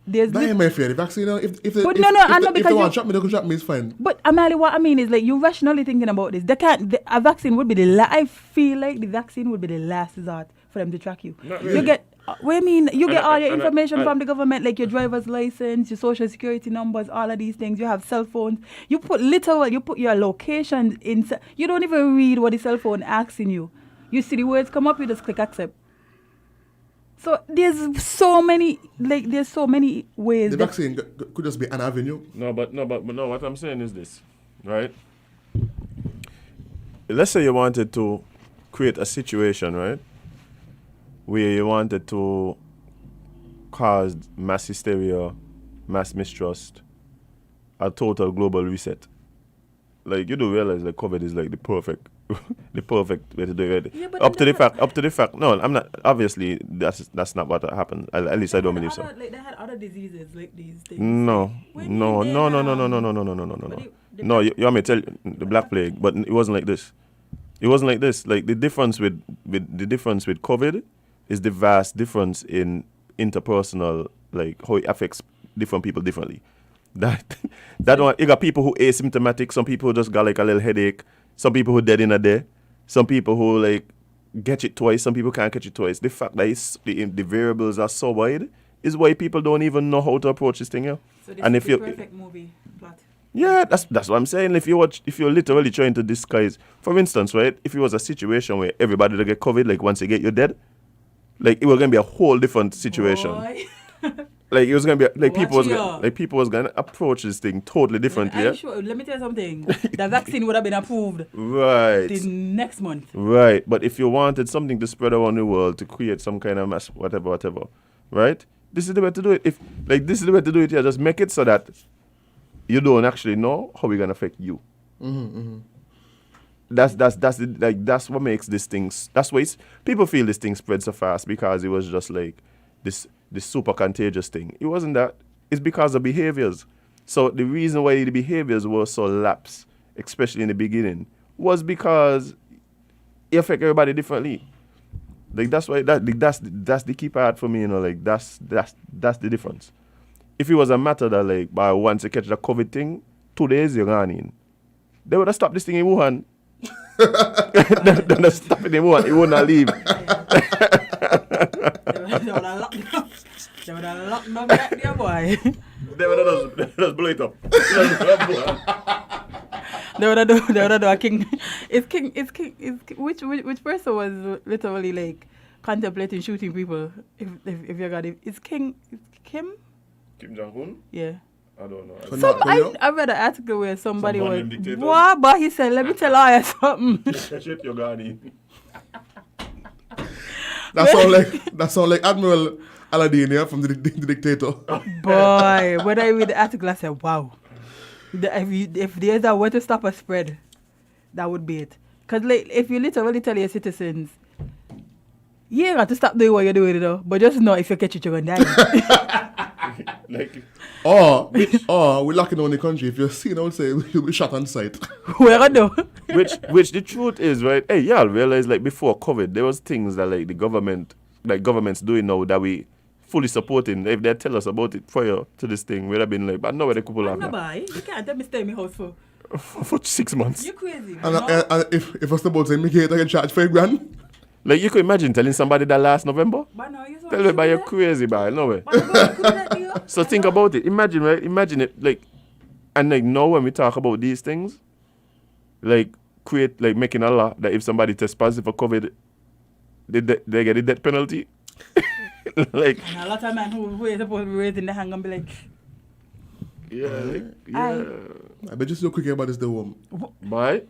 there's
that ain't my fear. The vaccine, if they want to trap me, they can trap me. It's fine.
But Amali, what I mean is like you rationally thinking about this. They can't. A vaccine would be I feel like the vaccine would be the last resort for them to track you.
Not really.
You get. You get all your information from the government, like your driver's license, your social security numbers, all of these things. You have cell phones. You put your location in. You don't even read what the cell phone asking you. You see the words come up, you just click accept. So there's so many ways.
The vaccine could just be an avenue.
No, but what I'm saying is this, right? Let's say you wanted to create a situation, right, where you wanted to cause mass hysteria, mass mistrust, a total global reset. Like you do realize that COVID is like the perfect way to do it. Yeah, up to the fact. No, I'm not. Obviously, that's not what happened. At least I don't believe so.
Like they had other diseases like these things.
No. No. You want me to tell you the Black Plague, but it wasn't like this. It wasn't like this. Like the difference with COVID is the vast difference in interpersonal, like how it affects different people differently. That one, you got people who asymptomatic, some people who just got like a little headache, some people who dead in a day, some people who like catch it twice, some people can't catch it twice. The fact that the variables are so wide is why people don't even know how to approach this thing here.
So this is the perfect movie plot.
Yeah, that's what I'm saying. If you're literally trying to disguise, for instance, right, if it was a situation where everybody to get COVID, like once you get, you're dead, Like it was gonna be a whole different situation.
Boy.
Like it was gonna be like
Watch
people was gonna approach this thing totally differently.
I'm sure, let me tell you something. The vaccine would have been approved
Right.
the next month.
Right. But if you wanted something to spread around the world to create some kind of mass, whatever, right? This is the way to do it. If like this is the way to do it, yeah, just make it so that you don't actually know how we're gonna affect you. That's what makes this thing. That's why people feel this thing spread so fast because it was just like this super contagious thing. It wasn't that. It's because of behaviors. So the reason why the behaviors were so lapse, especially in the beginning, was because it affect everybody differently. Like that's why that's the key part for me. You know, like that's the difference. If it was a matter that like by once you catch the COVID thing, 2 days you're gone in, they would have stopped this thing in Wuhan. They would have stopped it in Wuhan. It wouldn't have leave.
They would have locked down that there, boy.
They would have just blow it up.
They would have done a king. Which person was literally like contemplating shooting people? If you got it, it's Kim?
Kim Jong-un?
Yeah.
I don't know.
I read an article where somebody was.
dictator?
What? But he said, let me tell you something.
Shit, you're gone.
That sound like Admiral Aladdin, yeah, from the Dictator.
Boy, when I read the article, I said, wow. If there's a way to stop a spread, that would be it. Because like, if you literally tell your citizens, you ain't got to stop doing what you're doing, though, but just know if you catch it, you're going to die.
Or we're locking down the country. If you're seen outside, you'll be shot on sight.
Where I know.
Which the truth is, right? Hey, y'all realize like before COVID, there was things that like the government's doing now that we fully supporting. If they tell us about it prior to this thing, we'd have been like, but no way they could pull off
No,
now.
boy. You can't tell me stay in my house
For 6 months.
You're crazy.
And if I was about to make it, I can charge $5,000.
Like you could imagine telling somebody that last November? Tell me, but you're crazy, boy. No way. So think about it. Imagine, right? Imagine it, like, and like now when we talk about these things, like making a law that if somebody tests positive for COVID, they get a death penalty. Like.
And a lot of men who is supposed to be raising their hand and be like.
Yeah.
I bet just so quick about this the home.
Bye.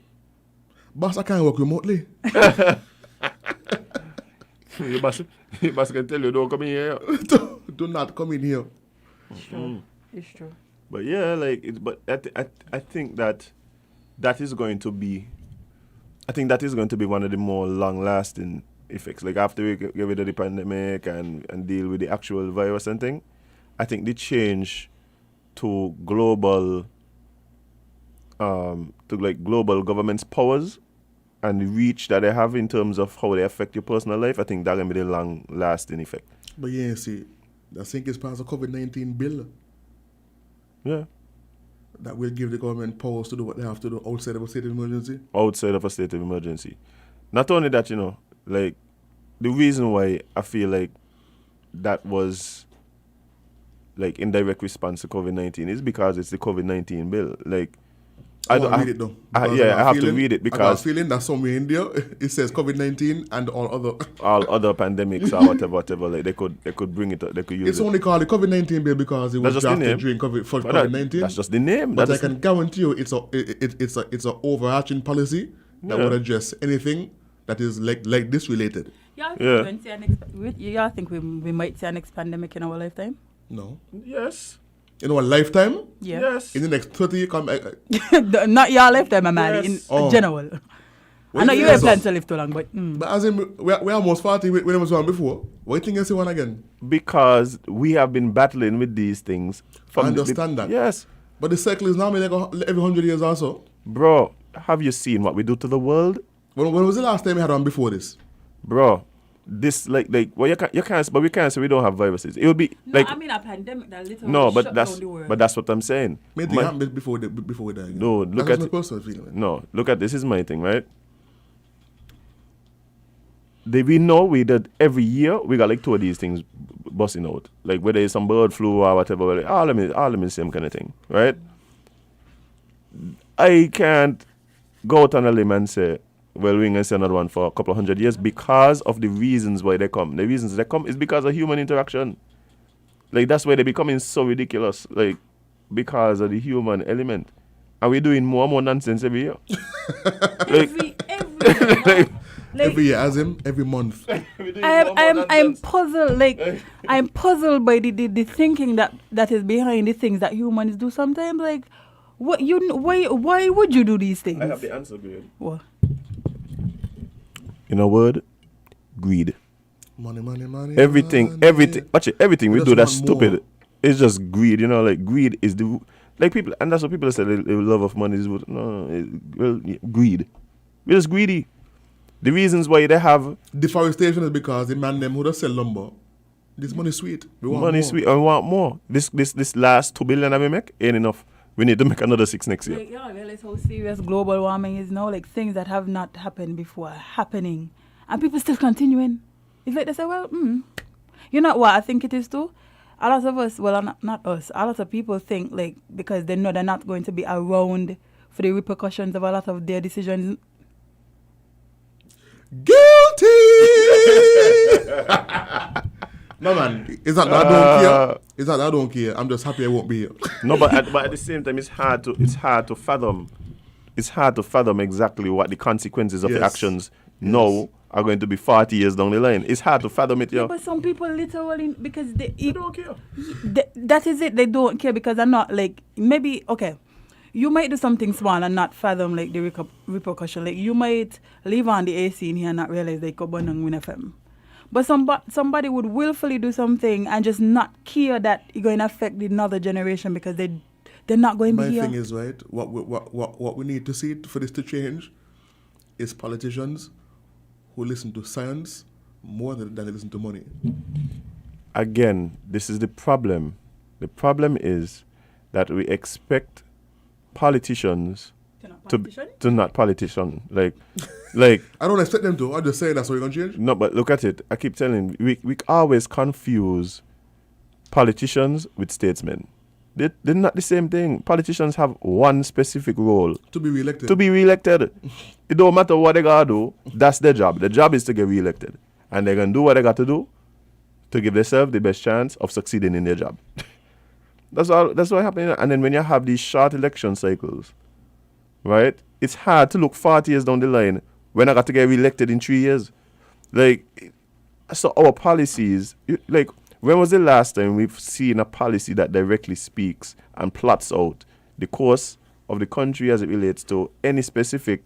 Boss, I can't work remotely.
Your boss can tell you don't come in here.
Do not come in here.
It's true.
But yeah, but I think that is going to be. I think that is going to be one of the more long-lasting effects. Like after we get rid of the pandemic and deal with the actual virus and thing, I think the change to global government's powers and the reach that they have in terms of how they affect your personal life, I think that's going to be the long-lasting effect.
But yeah, see, I think it's part of the COVID-19 bill.
Yeah.
That will give the government powers to do what they have to do outside of a state of emergency.
Outside of a state of emergency. Not only that, like, the reason why I feel like that was, like, in direct response to COVID-19 is because it's the COVID-19 bill. Like, I
read it though.
I have to read it because
I got a feeling that somewhere in there it says COVID-19 and all other
pandemics or whatever. Like they could bring it. They could use.
It's only called the COVID-19 bill because it was drafted during COVID-19.
That's just the name.
But I can guarantee you, it's a overarching policy that would address anything that is like this related.
Y'all think we might see a next pandemic in our lifetime?
No.
Yes.
In our lifetime?
Yeah.
Yes.
In the next 30 years,
not your lifetime, Amali.
Yes.
In general. I know you ain't plan to live too long, but.
But as in, we're almost 40 when it was one before. Why do you think you see one again?
Because we have been battling with these things.
I understand that.
Yes.
But the cycle is now like every 100 years or so.
Bro, have you seen what we do to the world?
When was the last time we had one before this?
Bro, this well you can't but we can't say we don't have viruses. It would be
no, I mean a pandemic that literally shut down the world.
But that's what I'm saying.
Maybe it happened before we die.
No, look
that's
at
my personal feeling.
No, look at this is my thing, right? We know we did every year we got like 2 of these things busting out. Like whether it's some bird flu or whatever, like, all of them is the same kind of thing, right? I can't go out on a limb and say well, we're going to say another one for a couple of 100 years because of the reasons why they come. The reasons they come is because of human interaction. Like, that's why they're becoming so ridiculous. Like, because of the human element. And we're doing more and more nonsense every year.
Every year, as in every month.
I'm puzzled. Like, I'm puzzled by the thinking that is behind the things that humans do sometimes. Like, why would you do these things?
I have the answer, babe.
What?
In a word, greed.
Money.
Everything. Actually, everything we do that's stupid.
More.
It's just greed. Like, greed is the... Like, people... And that's what people say, the love of money is... Greed. We're just greedy. The reasons why they have...
Deforestation is because the man them who does sell lumber. This money sweet. We want
money
more.
sweet and we want more. This last 2 billion that we make ain't enough. We need to make another 6 next year.
Like, yeah, realize how serious global warming is now. Like, things that have not happened before are happening. And people still continuing. It's like they say, well, you know what I think it is too? A lot of us, well, not us, a lot of people think, like, because they know they're not going to be around for the repercussions of a lot of their decisions.
Guilty! No, man, it's not that I don't care. It's not that I don't care. I'm just happy I won't be here.
No, but at the same time, it's hard to fathom. It's hard to fathom exactly what the consequences of the actions now are going to be 40 years down the line. It's hard to fathom it,
Yeah, but some people literally, because they don't care. That is it. They don't care because they're not, like, maybe, okay, you might do something small and not fathom, like, the repercussion. Like, you might leave on the AC in here and not realize they could burn on Win FM. But somebody would willfully do something and just not care that it's going to affect another generation because they're not going to be here.
My thing is, right, what we need to see for this to change is politicians who listen to science more than they listen to money.
Again, this is the problem. The problem is that we expect politicians to not politician. Like
I don't expect them to. I'm just saying that's what you're going to change.
No, but look at it. I keep telling you, we always confuse politicians with statesmen. They're not the same thing. Politicians have one specific role.
To be re-elected.
To be re-elected. It don't matter what they got to do. That's their job. Their job is to get re-elected. And they're going to do what they got to do to give themselves the best chance of succeeding in their job. That's what happens. And then when you have these short election cycles, right, it's hard to look 40 years down the line when I got to get re-elected in 3 years. Like, so our policies, like, when was the last time we've seen a policy that directly speaks and plots out the course of the country as it relates to any specific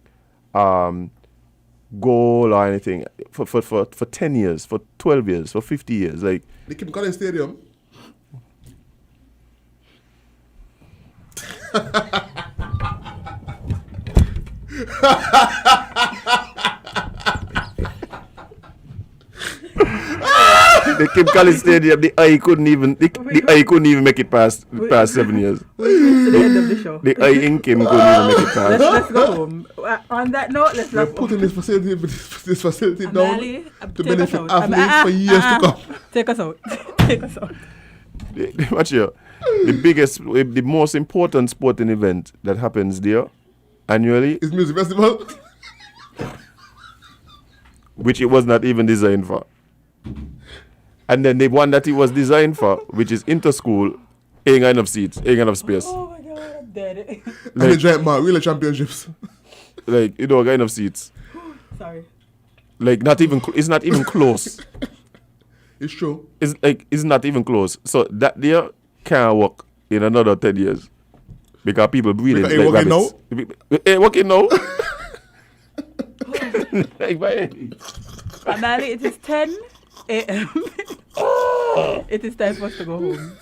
goal or anything for 10 years, for 12 years, for 50 years? Like,
they keep calling stadium.
The Kim Collins Stadium, the eye couldn't even make it past 7 years.
To the end of the show.
The eye in Kim couldn't even make it past.
Let's go home. On that note,
We're putting this facility down to benefit athletes for years to come.
Take us out. Take us out.
Watch here. The most important sporting event that happens there annually
is music festival,
which it was not even designed for. And then the one that it was designed for, which is inter-school, ain't got enough seats, ain't got enough space.
Oh my God, I'm dead.
And the giant relay championships.
Like, you don't got enough seats.
Sorry.
Like, it's not even close.
It's true.
It's not even close. So that there can't work in another 10 years. Because people breathing
like rabbits.
Ain't working now. Like,
Amali, it is 10 a.m. It is time for us to go home.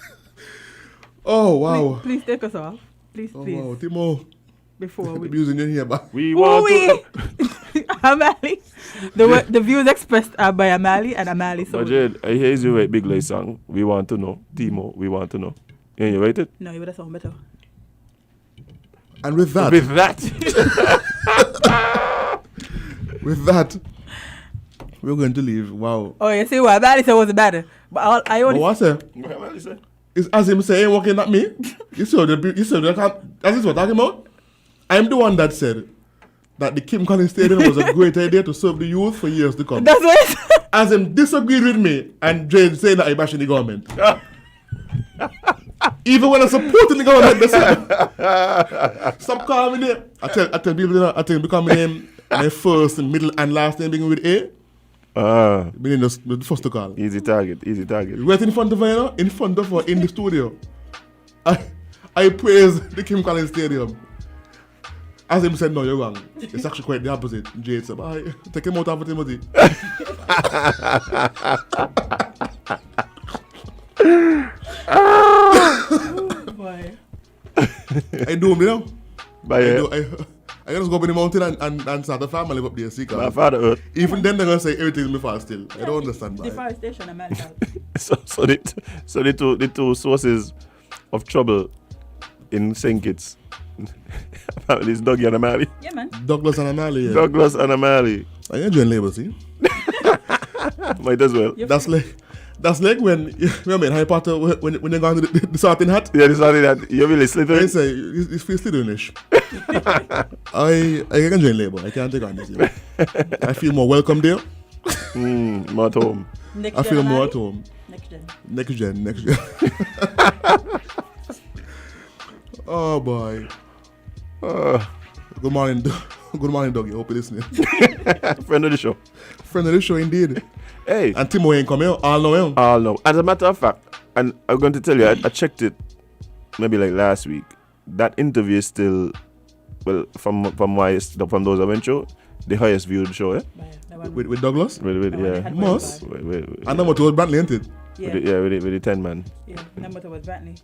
Oh, wow.
Please take us off. Please.
Wow, Timo.
Before we...
Abusing you here, but...
We want to...
Amali. The views expressed are by Amali and Amali. So
Majid, I hear you write Big Lay song. We want to know. Timo, we want to know. Can you write it?
No, you would have sound better.
And with that... With that, we're going to leave. Wow.
Oh, you see what Amali said was better. But I only...
But what's it? It's as him saying, working at me. You saw that? That's what I'm talking about? I'm the one that said, that the Kim Collins Stadium was a great idea to serve the youth for years to come.
That's it.
As him disagreed with me and Jane saying that I bashing the government. Even when I'm supporting the government, they say, stop calling me name. I tell people that I think become my name, my first and middle and last name being with A. Meaning the first to call.
Easy target.
Right in front of her, you know? In front of her in the studio. I praise the Kim Collins Stadium. As him said, no, you're wrong. It's actually quite the opposite. Jade said, bye. Take him out of Timothy.
Boy.
I do him, you know?
I
just go up in the mountain and start a family up there. See,
my father earth.
Even then they're going to say everything is my fault still. I don't understand why.
Deforestation and mental.
So the two sources of trouble in St. Kitts. Apparently it's Dougie and Amali.
Yeah, man.
Douglas and Amali, yeah.
Douglas and Amali.
I enjoy labor, see?
Might as well.
That's like when, you know what I mean, Harry Potter, when they go on to the sorting hat.
Yeah, the sorting hat. You really slithering?
I say, it feels slithering-ish. I can join labor. I can't take on this. Yeah. I feel more welcome there.
More at home.
I feel more at home. Next gen. Oh, boy. Good morning, Dougie. Hope you're listening.
Friend of the show.
Friend of the show, indeed.
Hey.
And Timo ain't come here. All know him.
All know. As a matter of fact, and I'm going to tell you, I checked it maybe like last week. That interview is still, well, from those I went to, the highest viewed show, eh?
With Douglas?
Yeah.
Must.
And
number 2 was Brantley, ain't it?
Yeah.
With the 10 man.
Yeah, number 2 was Brantley.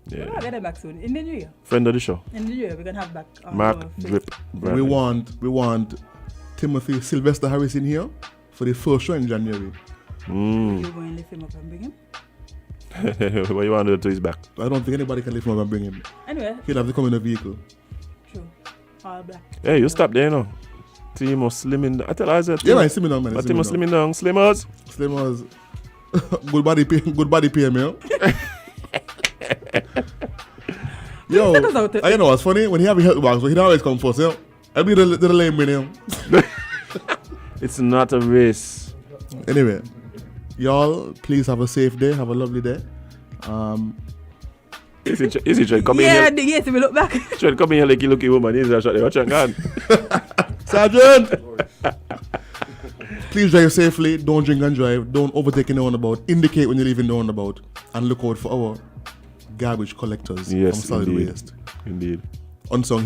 Yeah.
We're going to get them back soon. In the new year.
Friend of the show.
In the new year, we're going to have back.
Mark Drip.
We want Timothy Sylvester Harris in here for the first show in January.
You're going to lift him up and bring him?
What you want to do to his back?
I don't think anybody can lift him up and bring him.
Anyway.
He'll have to come in a vehicle.
True. All black.
Hey, you stop there, you know. Timo slimming down. I tell Isaac.
Yeah, man, slimming down, man.
Timo slimming down. Slimmers.
Good body PM, yo. Yo, I know what's funny? When he have a health box, so he'd always come first, yo. I'll be the lame with him.
It's not a race.
Anyway, y'all, please have a safe day. Have a lovely day.
Is he trying to come in here?
Yeah, yes, we look back.
Trying to come in here like you looky woman. He's a shot there. Watch your gun.
Sergeant! Please drive safely. Don't drink and drive. Don't overtake anyone about. Indicate when you're leaving the about. And look out for our garbage collectors from solid waste.
Indeed.
Unsung